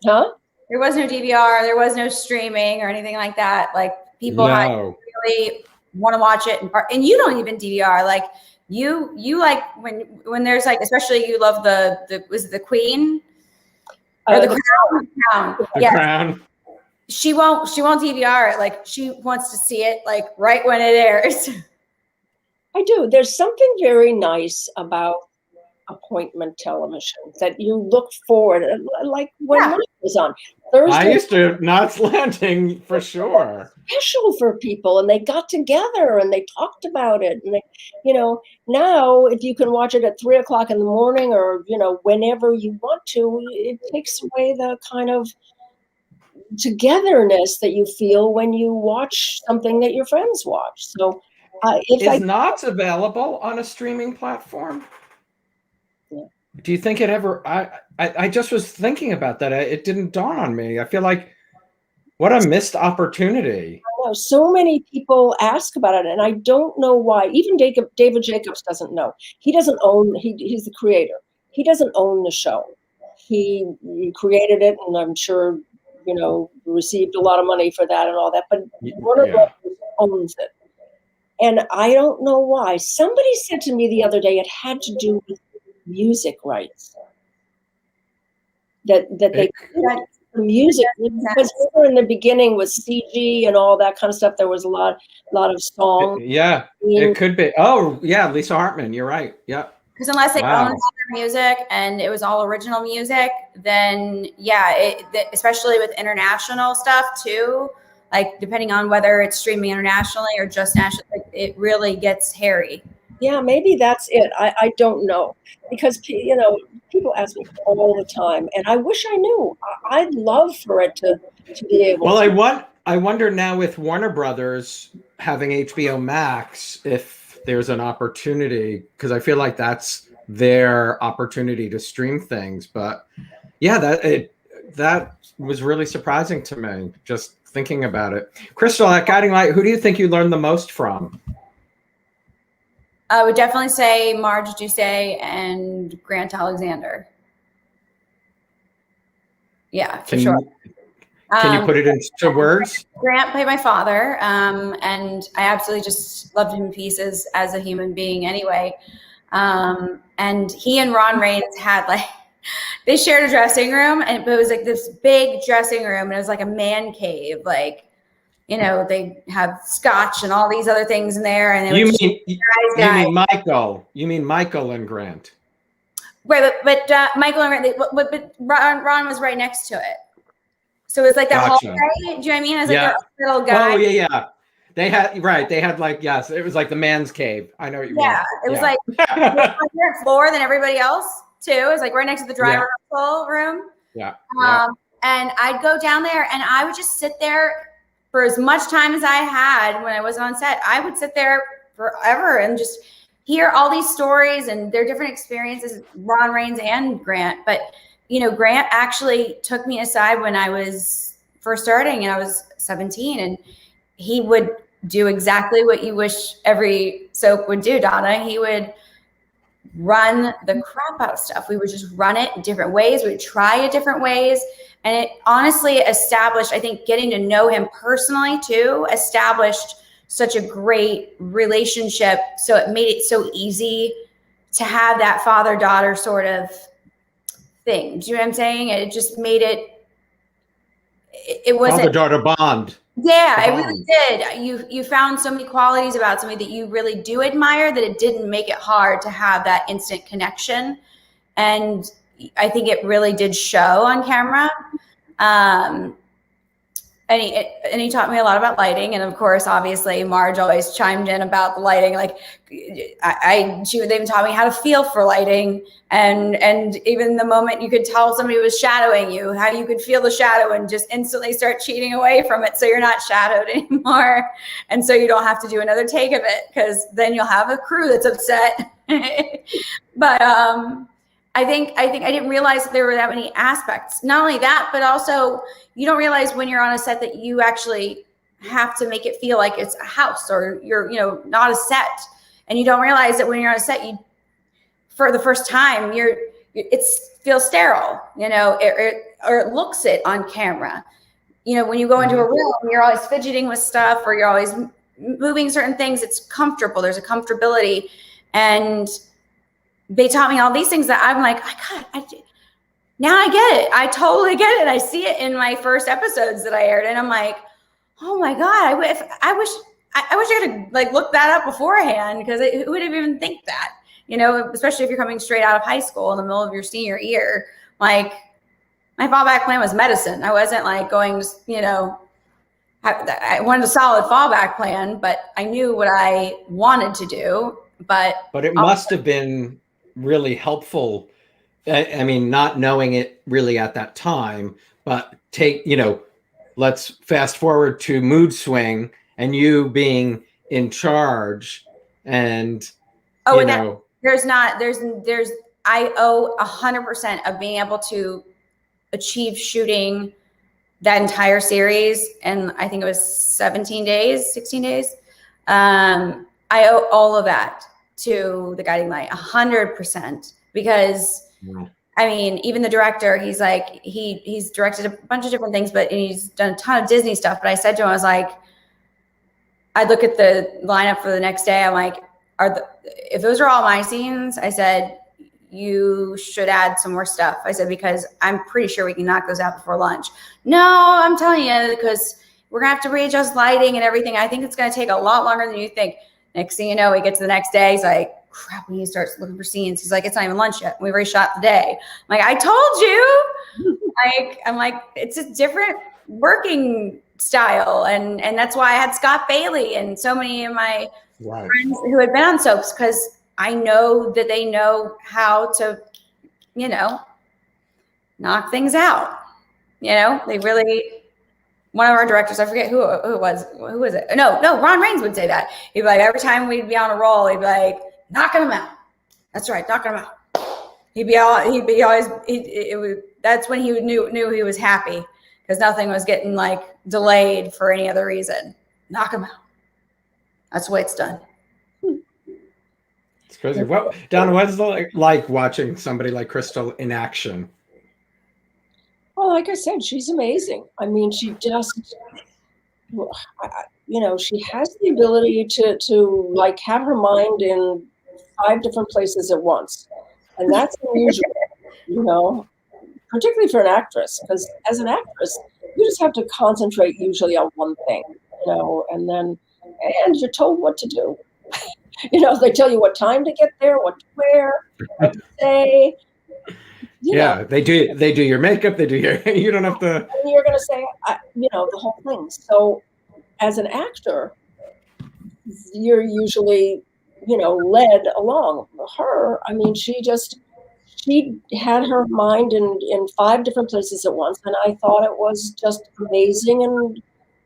Huh? There was no DVR. There was no streaming or anything like that. Like people had to really want to watch it, and you don't even DVR. Like you like when there's like, especially you love was it the Queen or the Crown? The Crown. She won't DVR it. Like she wants to see it like right when it airs. I do. There's something very nice about appointment television that you look forward, like when Mike was on Thursday. I used to Knots Landing for sure. Special for people, and they got together and they talked about it, and they, now if you can watch it at 3:00 in the morning or whenever you want to, it takes away the kind of togetherness that you feel when you watch something that your friends watch. So is Knots available on a streaming platform? Yeah. Do you think it ever? I just was thinking about that. It didn't dawn on me. I feel like what a missed opportunity. I know so many people ask about it, and I don't know why. Even David Jacobs doesn't know. He doesn't own. He's the creator. He doesn't own the show. He created it, and I'm sure received a lot of money for that and all that. But Warner Brothers owns it, and I don't know why. Somebody said to me the other day it had to do with music rights. That they got the music, because in the beginning with CG and all that kind of stuff, there was a lot of songs. Yeah, it could be. Oh, yeah, Lisa Hartman. You're right. Yeah. Because unless they owned all their music and it was all original music, then especially with international stuff too, like depending on whether it's streaming internationally or just national, it really gets hairy. Yeah, maybe that's it. I don't know, because people ask me all the time, and I wish I knew. I'd love for it to be able. Well, I wonder now with Warner Brothers having HBO Max if there's an opportunity, because I feel like that's their opportunity to stream things. But yeah, that was really surprising to me, just thinking about it. Crystal, at Guiding Light, who do you think you learned the most from? I would definitely say Marge Doucet and Grant Alexander. Yeah, for sure. Can you put it into words? Grant played my father, and I absolutely just loved him to pieces as a human being anyway. And he and Ron Raines had they shared a dressing room, and it was like this big dressing room, and it was like a man cave. They have scotch and all these other things in there. And you mean Michael? You mean Michael and Grant? Right, but Michael and Grant, but Ron was right next to it. So it was like that Gotcha. hallway. Do you know what I mean? It was like their little guy. Oh yeah. They had yes, it was like the man's cave. I know what you mean. Yeah, it was like on a different floor than everybody else too. It was like right next to the dry rehearsal room. Yeah. And I'd go down there and I would just sit there for as much time as I had when I wasn't on set. I would sit there forever and just hear all these stories and their different experiences, Ron Raines and Grant. But Grant actually took me aside when I was first starting and I was 17, and he would do exactly what you wish every soap would do, Donna. He would run the crap out of stuff. We would just run it in different ways. We would try it different ways. And it honestly established, I think getting to know him personally too, established such a great relationship. So it made it so easy to have that father-daughter sort of thing. Do you know what I'm saying? It just made it wasn't father-daughter bond. Yeah, it really did. You found so many qualities about somebody that you really do admire that it didn't make it hard to have that instant connection. And I think it really did show on camera. And he taught me a lot about lighting. And of course, obviously, Marge always chimed in about the lighting. Like they even taught me how to feel for lighting. And even the moment you could tell somebody was shadowing you, how you could feel the shadow and just instantly start cheating away from it. So you're not shadowed anymore. And so you don't have to do another take of it, because then you'll have a crew that's upset. But I think I didn't realize that there were that many aspects. Not only that, but also you don't realize when you're on a set that you actually have to make it feel like it's a house, or you're, not a set. And you don't realize that when you're on a set, for the first time, it feels sterile, or it looks it on camera. When you go into a room, you're always fidgeting with stuff, or you're always moving certain things. It's comfortable. There's a comfortability. And they taught me all these things that I'm like, now I get it. I totally get it. I see it in my first episodes that I aired, and I'm like, oh my God, I wish I could look that up beforehand, because who would have even think that? you know, especially if you're coming straight out of high school in the middle of your senior year. Like, my fallback plan was medicine. I wasn't like going, you know, I wanted a solid fallback plan, but I knew what I wanted to do. But it must have been really helpful. I mean, not knowing it really at that time, but you know, let's fast forward to Mood Swing and you being in charge, and oh, you and know, I owe 100% of being able to achieve shooting that entire series, and I think it was 16 days. I owe all of that to the Guiding Light, 100%, because I mean, even the director, he's like, he's directed a bunch of different things, but he's done a ton of Disney stuff. But I said to him, I was like, I'd look at the lineup for the next day. I'm like, if those are all my scenes, I said, you should add some more stuff. I said, because I'm pretty sure we can knock those out before lunch. No, I'm telling you, because we're gonna have to readjust lighting and everything. I think it's gonna take a lot longer than you think. Next thing you know, we get to the next day. He's like, crap, we need to start looking for scenes. He's like, it's not even lunch yet. We've already shot the day. I'm like, I told you. I'm like, it's a different working style. And that's why I had Scott Bailey and so many of my friends who had been on soaps, because I know that they know how to, you know, knock things out. You know, they really, one of our directors, I forget who it was. Who was it? No, Ron Raines would say that. He'd be like, every time we'd be on a roll, he'd be like, knocking them out. That's right, knocking them out. That's when he knew he was happy, because nothing was getting like delayed for any other reason. Knock them out. That's the way it's done. It's crazy. What, Donna, what is it like watching somebody like Crystal in action? Well, like I said, she's amazing. I mean, she just, you know, she has the ability to like have her mind in 5 different places at once. And that's unusual, you know, particularly for an actress, because as an actress, you just have to concentrate usually on one thing, you know, and you're told what to do. You know, they tell you what time to get there, what to wear, what to say. You know, they do your makeup, they do your, you don't have to. And you're going to say, you know, the whole thing. So as an actor, you're usually, you know, led along. Her, I mean, she had her mind in 5 different places at once. And I thought it was just amazing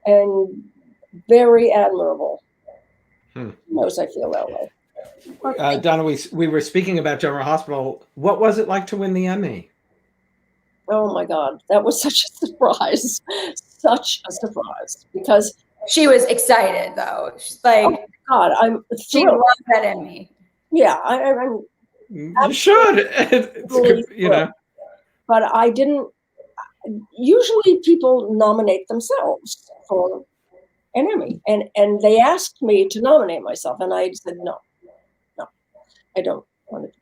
and very admirable. Who knows, I feel that way. Donna, we were speaking about General Hospital. What was it like to win the Emmy? Oh my God, that was such a surprise. Such a surprise, because she was excited though. She's like, oh God, I'm thrilled. She loved that Emmy. Yeah, I'm you should. It's, you know. But I didn't. Usually people nominate themselves for an Emmy, and they asked me to nominate myself, and I said no, I don't want to do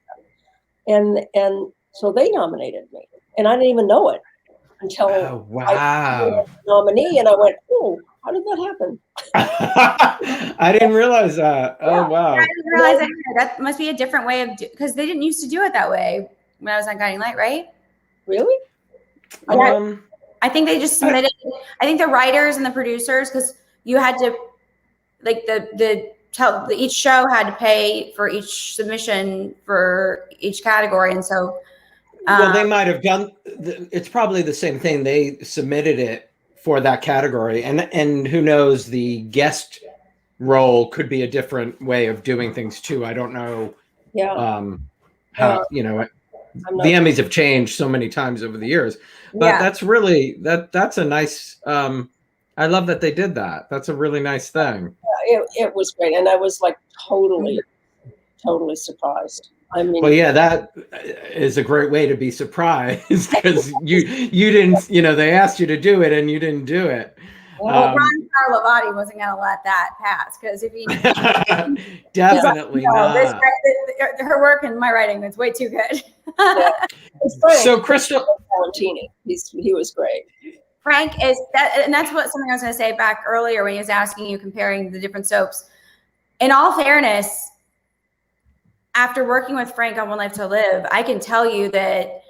that. And so they nominated me, and I didn't even know it until I was the nominee, and I went, oh, how did that happen? I didn't realize that. Yeah. Oh wow! I didn't realize that must be a different way of because they didn't used to do it that way when I was on Guiding Light, right? Really? I think they just submitted. I think the writers and the producers, because you had to, like each show had to pay for each submission for each category, and so. Well, they might have done. It's probably the same thing. They submitted it for that category, and who knows, the guest role could be a different way of doing things too. I don't know. Yeah. How you know the Emmys have changed so many times over the years, but that's really that's a nice. I love that they did that. That's a really nice thing. Yeah, it was great, and I was like totally surprised. I mean, well, yeah, that is a great way to be surprised because you didn't, you know, they asked you to do it and you didn't do it. Well, Ron Carlivati wasn't going to let that pass because if he definitely not. Her work and my writing is way too good. So Crystal Valentini, he was great. Frank is that, and that's what something I was going to say back earlier when he was asking you comparing the different soaps. In all fairness, after working with Frank on One Life to Live, I can tell you that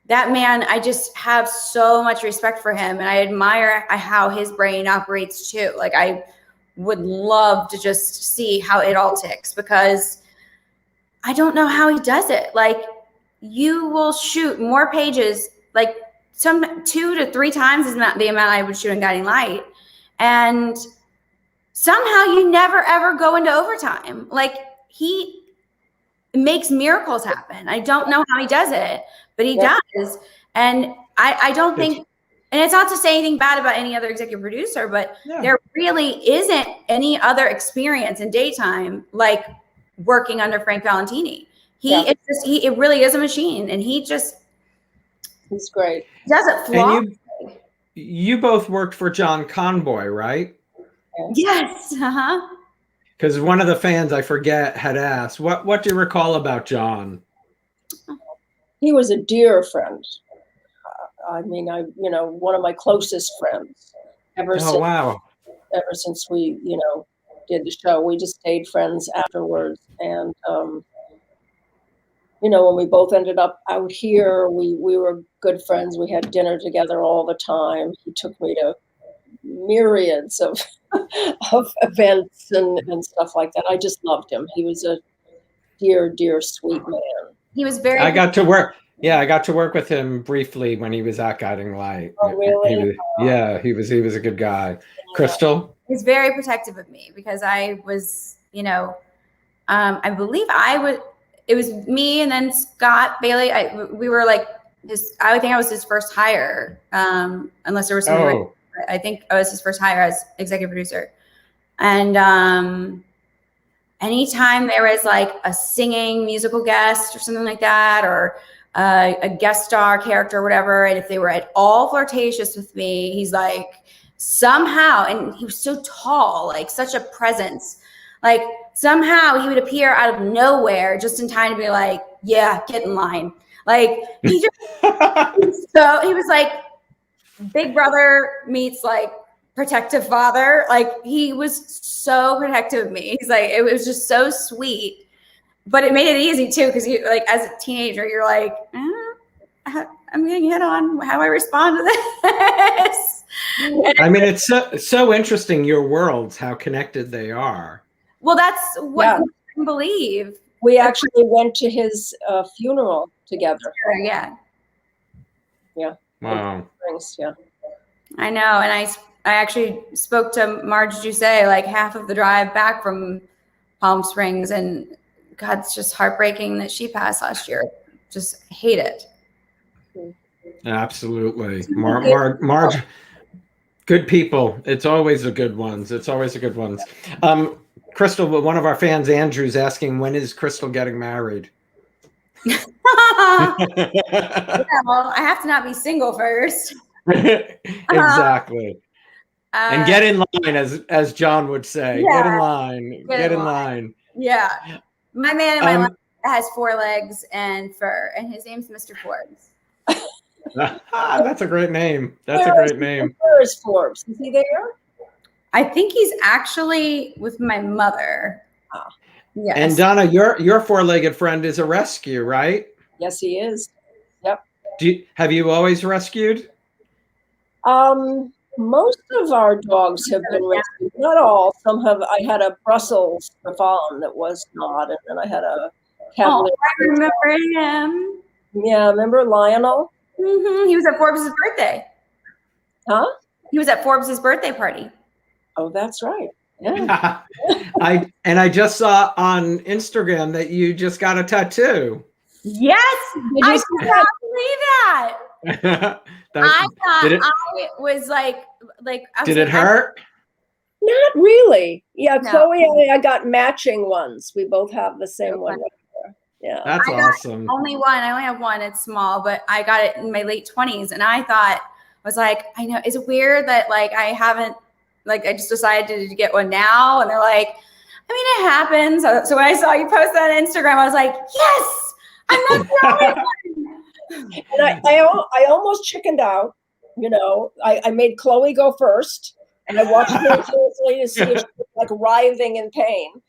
man, I just have so much respect for him, and I admire how his brain operates too. Like, I would love to just see how it all ticks, because I don't know how he does it. Like, you will shoot more pages, like 2 to 3 times the amount I would shoot in Guiding Light, and somehow you never ever go into overtime. Like, he makes miracles happen. I don't know how he does it, but he does. And I don't think, and it's not to say anything bad about any other executive producer, but there really isn't any other experience in daytime like working under Frank Valentini. It really is a machine, and he's great. Does it flawlessly. And you both worked for John Conboy, right? Yes. Because one of the fans, I forget, had asked, what do you recall about John? He was a dear friend. I mean, one of my closest friends ever since we, did the show. We just stayed friends afterwards. And, when we both ended up out here, we were good friends. We had dinner together all the time. He took me to myriads of events and stuff like that. I just loved him. He was a dear, sweet man. He was very. I got to work with him briefly when he was at Guiding Light. Oh, really? He was a good guy. Crystal? He's very protective of me, because I was, I believe it was me and then Scott Bailey. We were like I think I was his first hire, unless there was something. I think I was his first hire as executive producer. And anytime there was like a singing musical guest or something like that, or a guest star character or whatever, and if they were at all flirtatious with me, he's like, somehow, and he was so tall, like such a presence, like somehow he would appear out of nowhere just in time to be like, yeah, get in line. Like, he just, so he was like, big brother meets like protective father. Like, he was so protective of me. He's like, it was just so sweet, but it made it easy too, because you, like, as a teenager, you're like, I'm getting hit on. How do I respond to this? I mean, it's so interesting, your worlds, how connected they are. Well, that's what I can believe. We actually went to his funeral together. Yeah. Wow. Yeah. I know. And I actually spoke to Marge Doucet like half of the drive back from Palm Springs, and God, it's just heartbreaking that she passed last year. Just hate it. Absolutely. Marge, good people. It's always the good ones. Crystal, one of our fans, Andrew's asking, when is Crystal getting married? Well, I have to not be single first. Exactly. And get in line, as John would say. Yeah. Get in line. Get in line. Yeah. My man in my life has 4 legs and fur, and his name's Mr. Forbes. That's a great name. Where is Forbes? Is he there? I think he's actually with my mother. Oh. Yes. And Donna, your 4-legged friend is a rescue, right? Yes, he is. Yep. Have you always rescued? Most of our dogs have been rescued. Not all. Some have. I had a Brussels Griffon that was not, and then I had a Cavalier. Oh, I remember him. Yeah, remember Lionel? Mm-hmm. He was at Forbes' birthday. Huh? He was at Forbes' birthday party. Oh, that's right. Yeah. I just saw on Instagram that you just got a tattoo. Yes, I cannot believe that. I thought I was like. Did it hurt? Not really. Yeah, No. Chloe, I got matching ones. We both have the same one. Yeah, That's awesome. Only one. I only have one. It's small, but I got it in my late 20s, and I was like, I know. Is it weird that like I haven't? Like, I just decided to get one now, and they're like, I mean, it happens. So when I saw you post that on Instagram, I was like, yes, I'm not the only one. And I almost chickened out. I made Chloe go first, and I watched her closely to see if she was like writhing in pain.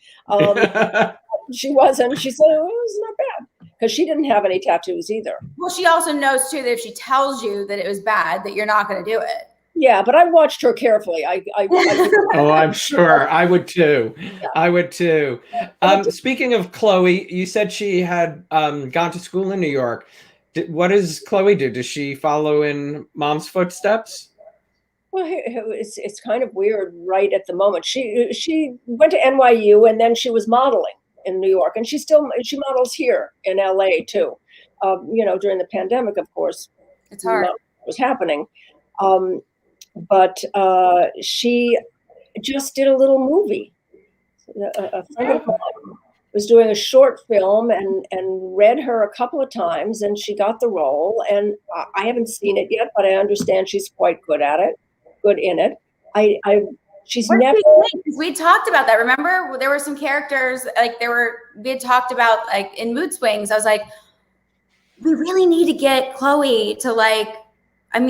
she wasn't. She said, oh, it was not bad. Because she didn't have any tattoos either. Well, she also knows too that if she tells you that it was bad, that you're not going to do it. Yeah, but I watched her carefully. Oh, I'm sure. I would too. Yeah. I would too. Speaking of Chloe, you said she had gone to school in New York. What does Chloe do? Does she follow in mom's footsteps? Well, it's kind of weird right at the moment. She went to NYU and then she was modeling in New York, and she models here in LA too. During the pandemic, of course, it's hard. What was happening. But she just did a little movie. A friend of mine was doing a short film and read her a couple of times, and she got the role. And I haven't seen it yet, but I understand she's quite good in it. She's never. We talked about that. Remember, there were some characters we had talked about like in Mood Swings. I was like, we really need to get Chloe to I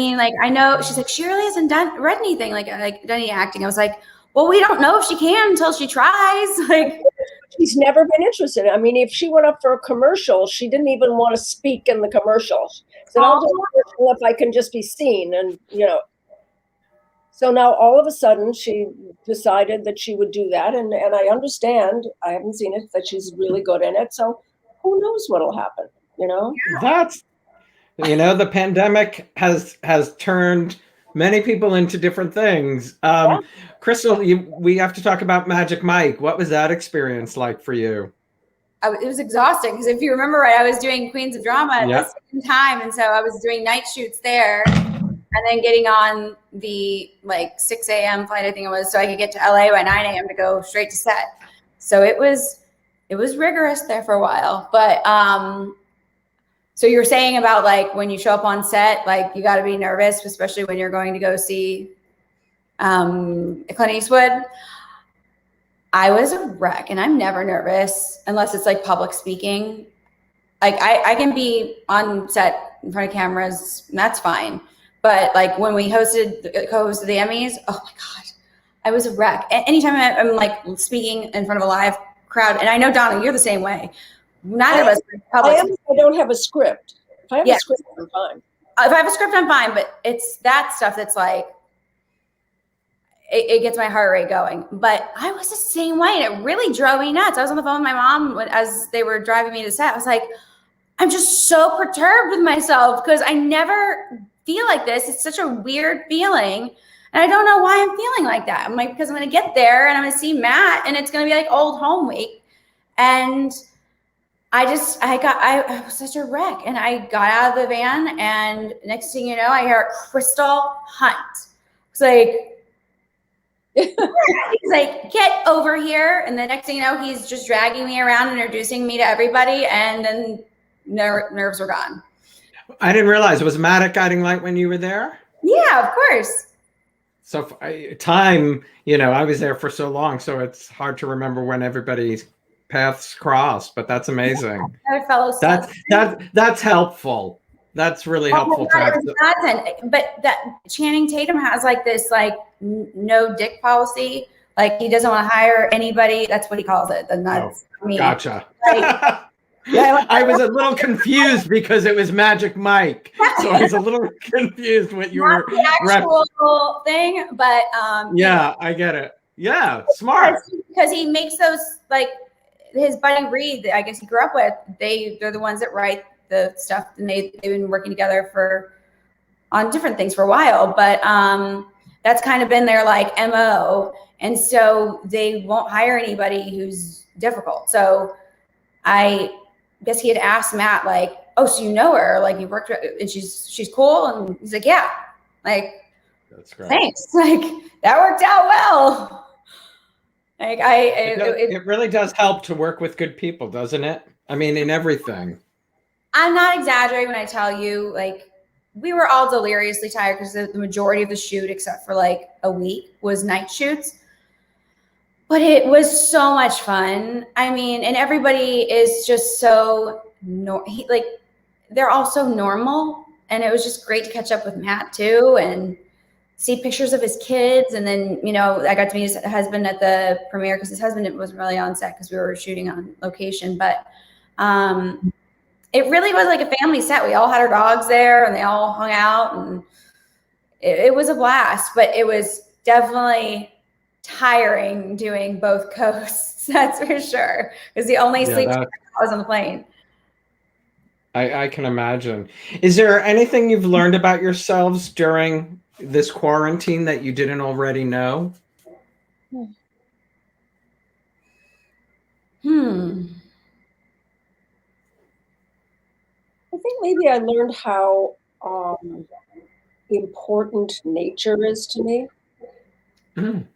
know she's like, she really hasn't read anything, done any acting. I was like, well, we don't know if she can until she tries. She's never been interested. I mean, if she went up for a commercial, she didn't even want to speak in the commercial. So I'll do a commercial if I can just be seen. And, so now all of a sudden she decided that she would do that. And I understand, I haven't seen it, that she's really good in it. So who knows what'll happen, That's, the pandemic has turned many people into different things. Crystal, we have to talk about Magic Mike. What was that experience like for you? It was exhausting because if you remember right, I was doing Queens of Drama at the same time. And so I was doing night shoots there and then getting on the 6 a.m. flight, I think it was, so I could get to LA by 9 a.m. to go straight to set. So it was rigorous there for a while. But so you were saying about when you show up on set, you got to be nervous, especially when you're going to go see Clint Eastwood. I was a wreck, and I'm never nervous unless it's public speaking. I can be on set in front of cameras, and that's fine. But when we co-hosted the Emmys, oh my God, I was a wreck. Anytime I'm speaking in front of a live crowd, and I know Donna, you're the same way. Neither of us are public. I don't have a script. If I have a script, I'm fine. If I have a script, I'm fine. But it's that stuff that's it gets my heart rate going. But I was the same way, and it really drove me nuts. I was on the phone with my mom as they were driving me to set. I was like, I'm just so perturbed with myself because I never feel like this. It's such a weird feeling. And I don't know why I'm feeling like that. I'm because I'm going to get there and I'm going to see Matt, and it's going to be old home week. And I was such a wreck, and I got out of the van, and next thing you know, I hear Crystal Hunt. It's he's get over here. And the next thing you know, he's just dragging me around, introducing me to everybody. And then nerves were gone. I didn't realize, was Matt at Guiding Light when you were there? Yeah, of course. So time, I was there for so long, so it's hard to remember when everybody's paths crossed, but that's amazing. That's helpful. That's really helpful. But that Channing Tatum has this no dick policy. He doesn't want to hire anybody. That's what he calls it. The nuts. Oh, gotcha. I was a little confused because it was Magic Mike, so I was a little confused what you were. The actual thing, but yeah, I get it. Yeah, smart. Because he makes those his buddy Reed, I guess he grew up with. They're the ones that write the stuff, and they've been working together on different things for a while. But that's kind of been their MO, and so they won't hire anybody who's difficult. So I guess he had asked Matt, oh, so you know her, you worked with, and she's cool, and he's like, yeah, that's great. Thanks, that worked out well. It really does help to work with good people, doesn't it? I mean, in everything. I'm not exaggerating when I tell you, we were all deliriously tired because the majority of the shoot, except for a week, was night shoots. But it was so much fun. I mean, and everybody is just so they're all so normal, and it was just great to catch up with Matt too. And see pictures of his kids. And then, you know, I got to meet his husband at the premiere because his husband wasn't really on set because we were shooting on location. But it really was like a family set. We all had our dogs there and they all hung out, and it was a blast, but it was definitely tiring doing both coasts. That's for sure. Because the only sleep I was on the plane. I can imagine. Is there anything you've learned about yourselves during this quarantine that you didn't already know? I think maybe I learned how important nature is to me. And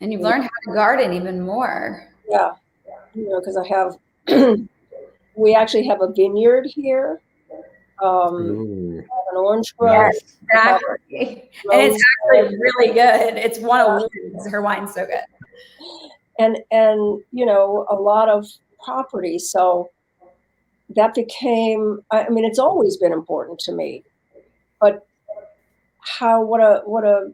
you've learned how to garden even more. Yeah, you know, because I have, we actually have a vineyard here. An orange grove. Yes, exactly. And it's actually really good. It's one of Woods. Her wine's so good. And you know, a lot of property. So that became, I mean, it's always been important to me, but what a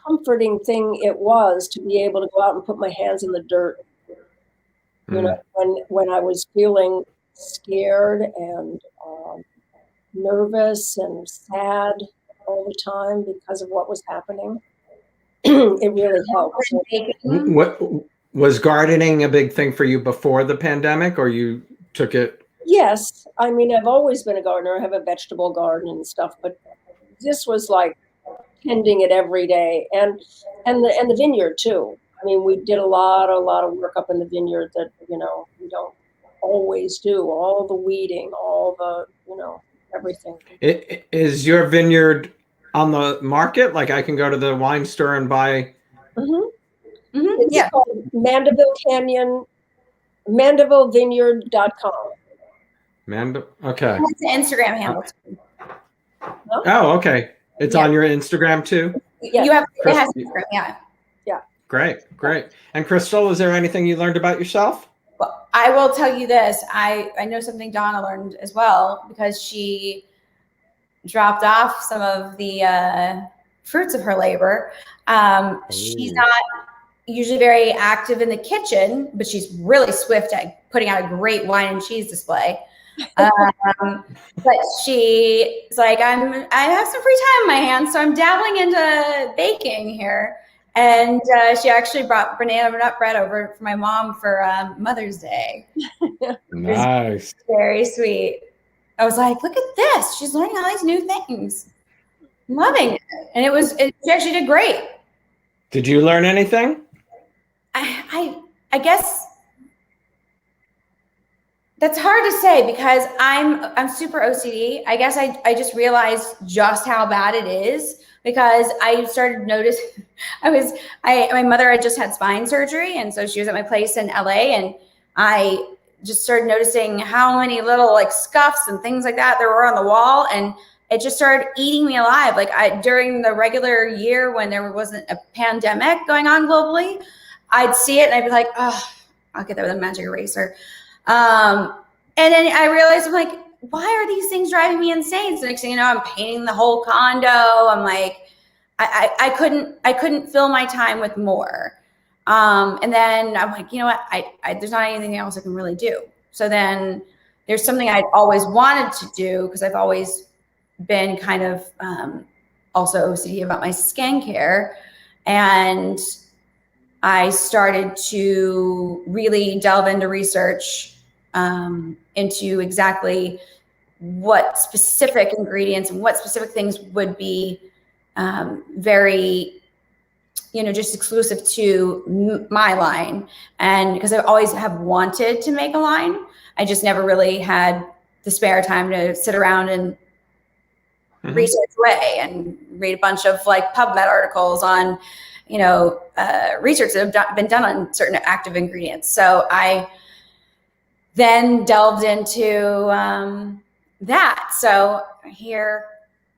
comforting thing it was to be able to go out and put my hands in the dirt. You know, when I was feeling scared and nervous and sad all the time because of what was happening, it really helped. What was gardening a big thing for you before the pandemic, or you took it? Yes, I mean, I've always been a gardener. I have a vegetable garden and stuff, but this was like tending it every day, and the vineyard too. I mean, we did a lot of work up in the vineyard that, you know, we don't always do. All the weeding, all the, you know, everything. Is your vineyard on the market? Like I can go to the wine store and buy? It's called Mandeville Canyon, MandevilleVineyard.com. Okay. It's an Instagram handle. Oh, okay. It's on your Instagram too? Yeah. It has Instagram, yeah. Great. And Crystal, is there anything you learned about yourself? Well, I will tell you this. I know something Donna learned as well, because she dropped off some of the fruits of her labor. She's not usually very active in the kitchen, but she's really swift at putting out a great wine and cheese display. But she's like, I have some free time in my hands, so I'm dabbling into baking here. And she actually brought banana nut bread over for my mom for Mother's Day. Nice. Very sweet. I was like, look at this. She's learning all these new things. I'm loving it. And she actually did great. Did you learn anything? I guess that's hard to say, because I'm super OCD. I guess I just realized just how bad it is, because I started noticing my mother had just had spine surgery, and so she was at my place in LA, and I just started noticing how many little like scuffs and things like that there were on the wall, and it just started eating me alive. Like during the regular year when there wasn't a pandemic going on globally, I'd see it and I'd be like, oh, I'll get that with a magic eraser. And then I realized, I'm like, why are these things driving me insane? So next thing you know, I'm painting the whole condo. I'm like, I couldn't fill my time with more. And then I'm like, you know what? There's not anything else I can really do. So then there's something I'd always wanted to do, because I've always been kind of also OCD about my skincare. And I started to really delve into research into exactly what specific ingredients and what specific things would be very, just exclusive to my line. And because I always have wanted to make a line, I just never really had the spare time to sit around and research away and read a bunch of like PubMed articles on, research that have been done on certain active ingredients. So I then delved into that. So here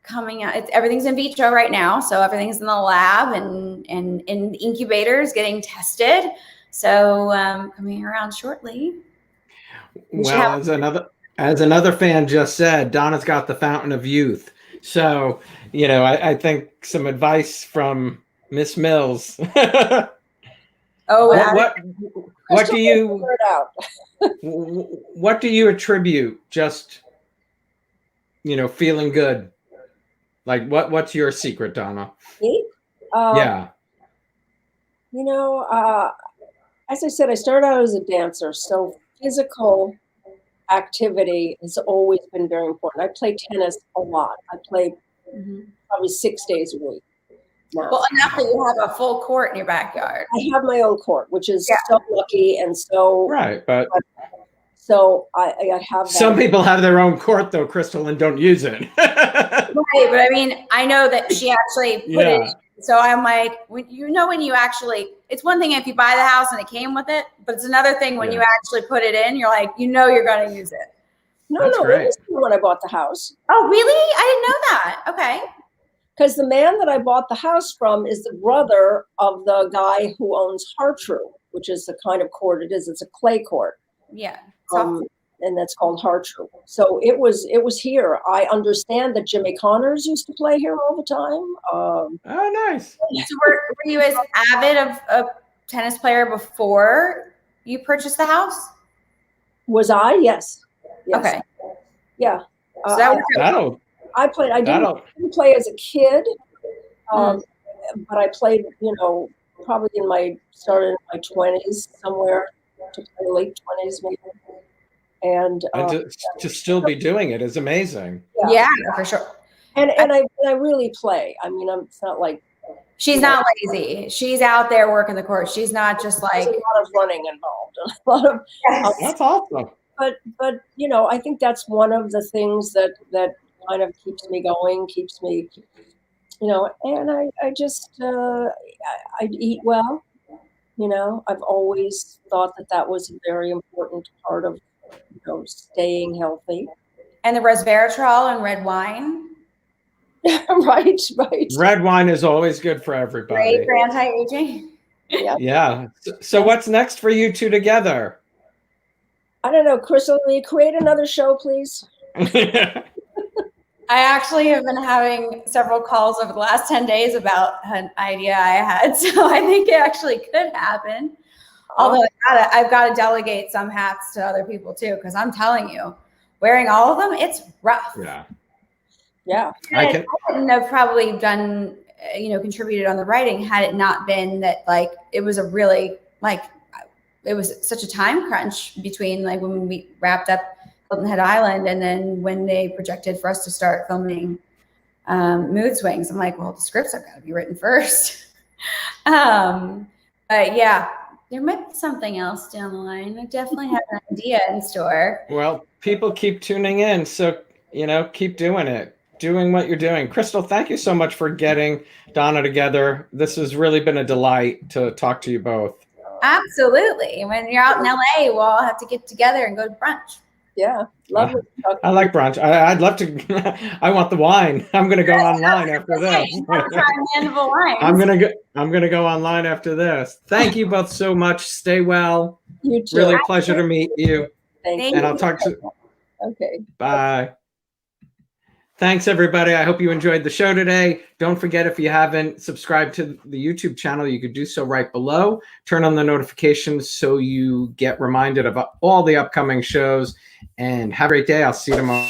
coming out, everything's in vitro right now. So everything's in the lab and in the incubators getting tested. So coming around shortly. Well, as another fan just said, Donna's got the fountain of youth. So, I think some advice from Miss Mills. Oh, what do you Figure it out. what do you attribute just feeling good? Like what's your secret, Donna? Me? Yeah. As I said, I started out as a dancer, so physical activity has always been very important. I play tennis a lot. I play probably 6 days a week now. Well, enough that you have a full court in your backyard. I have my own court, which is so lucky and so Right, but so I have that. Some people have their own court though, Crystal, and don't use it. Right, but I mean, I know that she actually put it. So I'm like, when you actually, it's one thing if you buy the house and it came with it, but it's another thing when you actually put it in, you're like, you're going to use it. No, it was when I bought the house. Oh, really? I didn't know that. Okay. Because the man that I bought the house from is the brother of the guy who owns Locher Room, which is the kind of court it is. It's a clay court. Yeah. And that's called Locher Room. So it was here. I understand that Jimmy Connors used to play here all the time. Oh, nice. So were you as avid of a tennis player before you purchased the house? Was I? Yes. Okay. Yeah. So that I played. I didn't play as a kid, but I played. Probably started in my 20s somewhere, to play late 20s maybe. And to still be doing it is amazing. Yeah, for sure. And I really play. I mean, it's not like she's not lazy. She's out there working the court. She's not just like there's a lot of running involved. A lot of that's awesome. But I think that's one of the things that kind of keeps me going, keeps me, and I just I eat well. I've always thought that was a very important part of staying healthy. And the resveratrol and red wine. Right. Red wine is always good for everybody. Great for anti-aging. Yeah. So what's next for you two together? I don't know, Crystal, will you create another show, please? I actually have been having several calls over the last 10 days about an idea I had. So I think it actually could happen. Although I've got to delegate some hats to other people too, because I'm telling you, wearing all of them, it's rough. Yeah. I wouldn't have probably done, contributed on the writing had it not been that it was a really it was such a time crunch between when we wrapped up Hilton Head Island and then when they projected for us to start filming Mood Swings. I'm like, well, the scripts have got to be written first. But yeah, there might be something else down the line. I definitely have an idea in store. Well, people keep tuning in, so keep doing it, doing what you're doing. Crystal, thank you so much for getting Donna together. This has really been a delight to talk to you both. Absolutely. When you're out in LA, we'll all have to get together and go to brunch. Yeah, lovely. I like brunch. I'd love to. I want the wine. I'm going to go online after this. I'm going to go online after this. Thank you both so much. Stay well. You too. Really a pleasure to meet you. Thank and you. I'll talk to. Okay. Bye. Thanks, everybody. I hope you enjoyed the show today. Don't forget, if you haven't subscribed to the YouTube channel, you could do so right below. Turn on the notifications so you get reminded of all the upcoming shows. And have a great day. I'll see you tomorrow.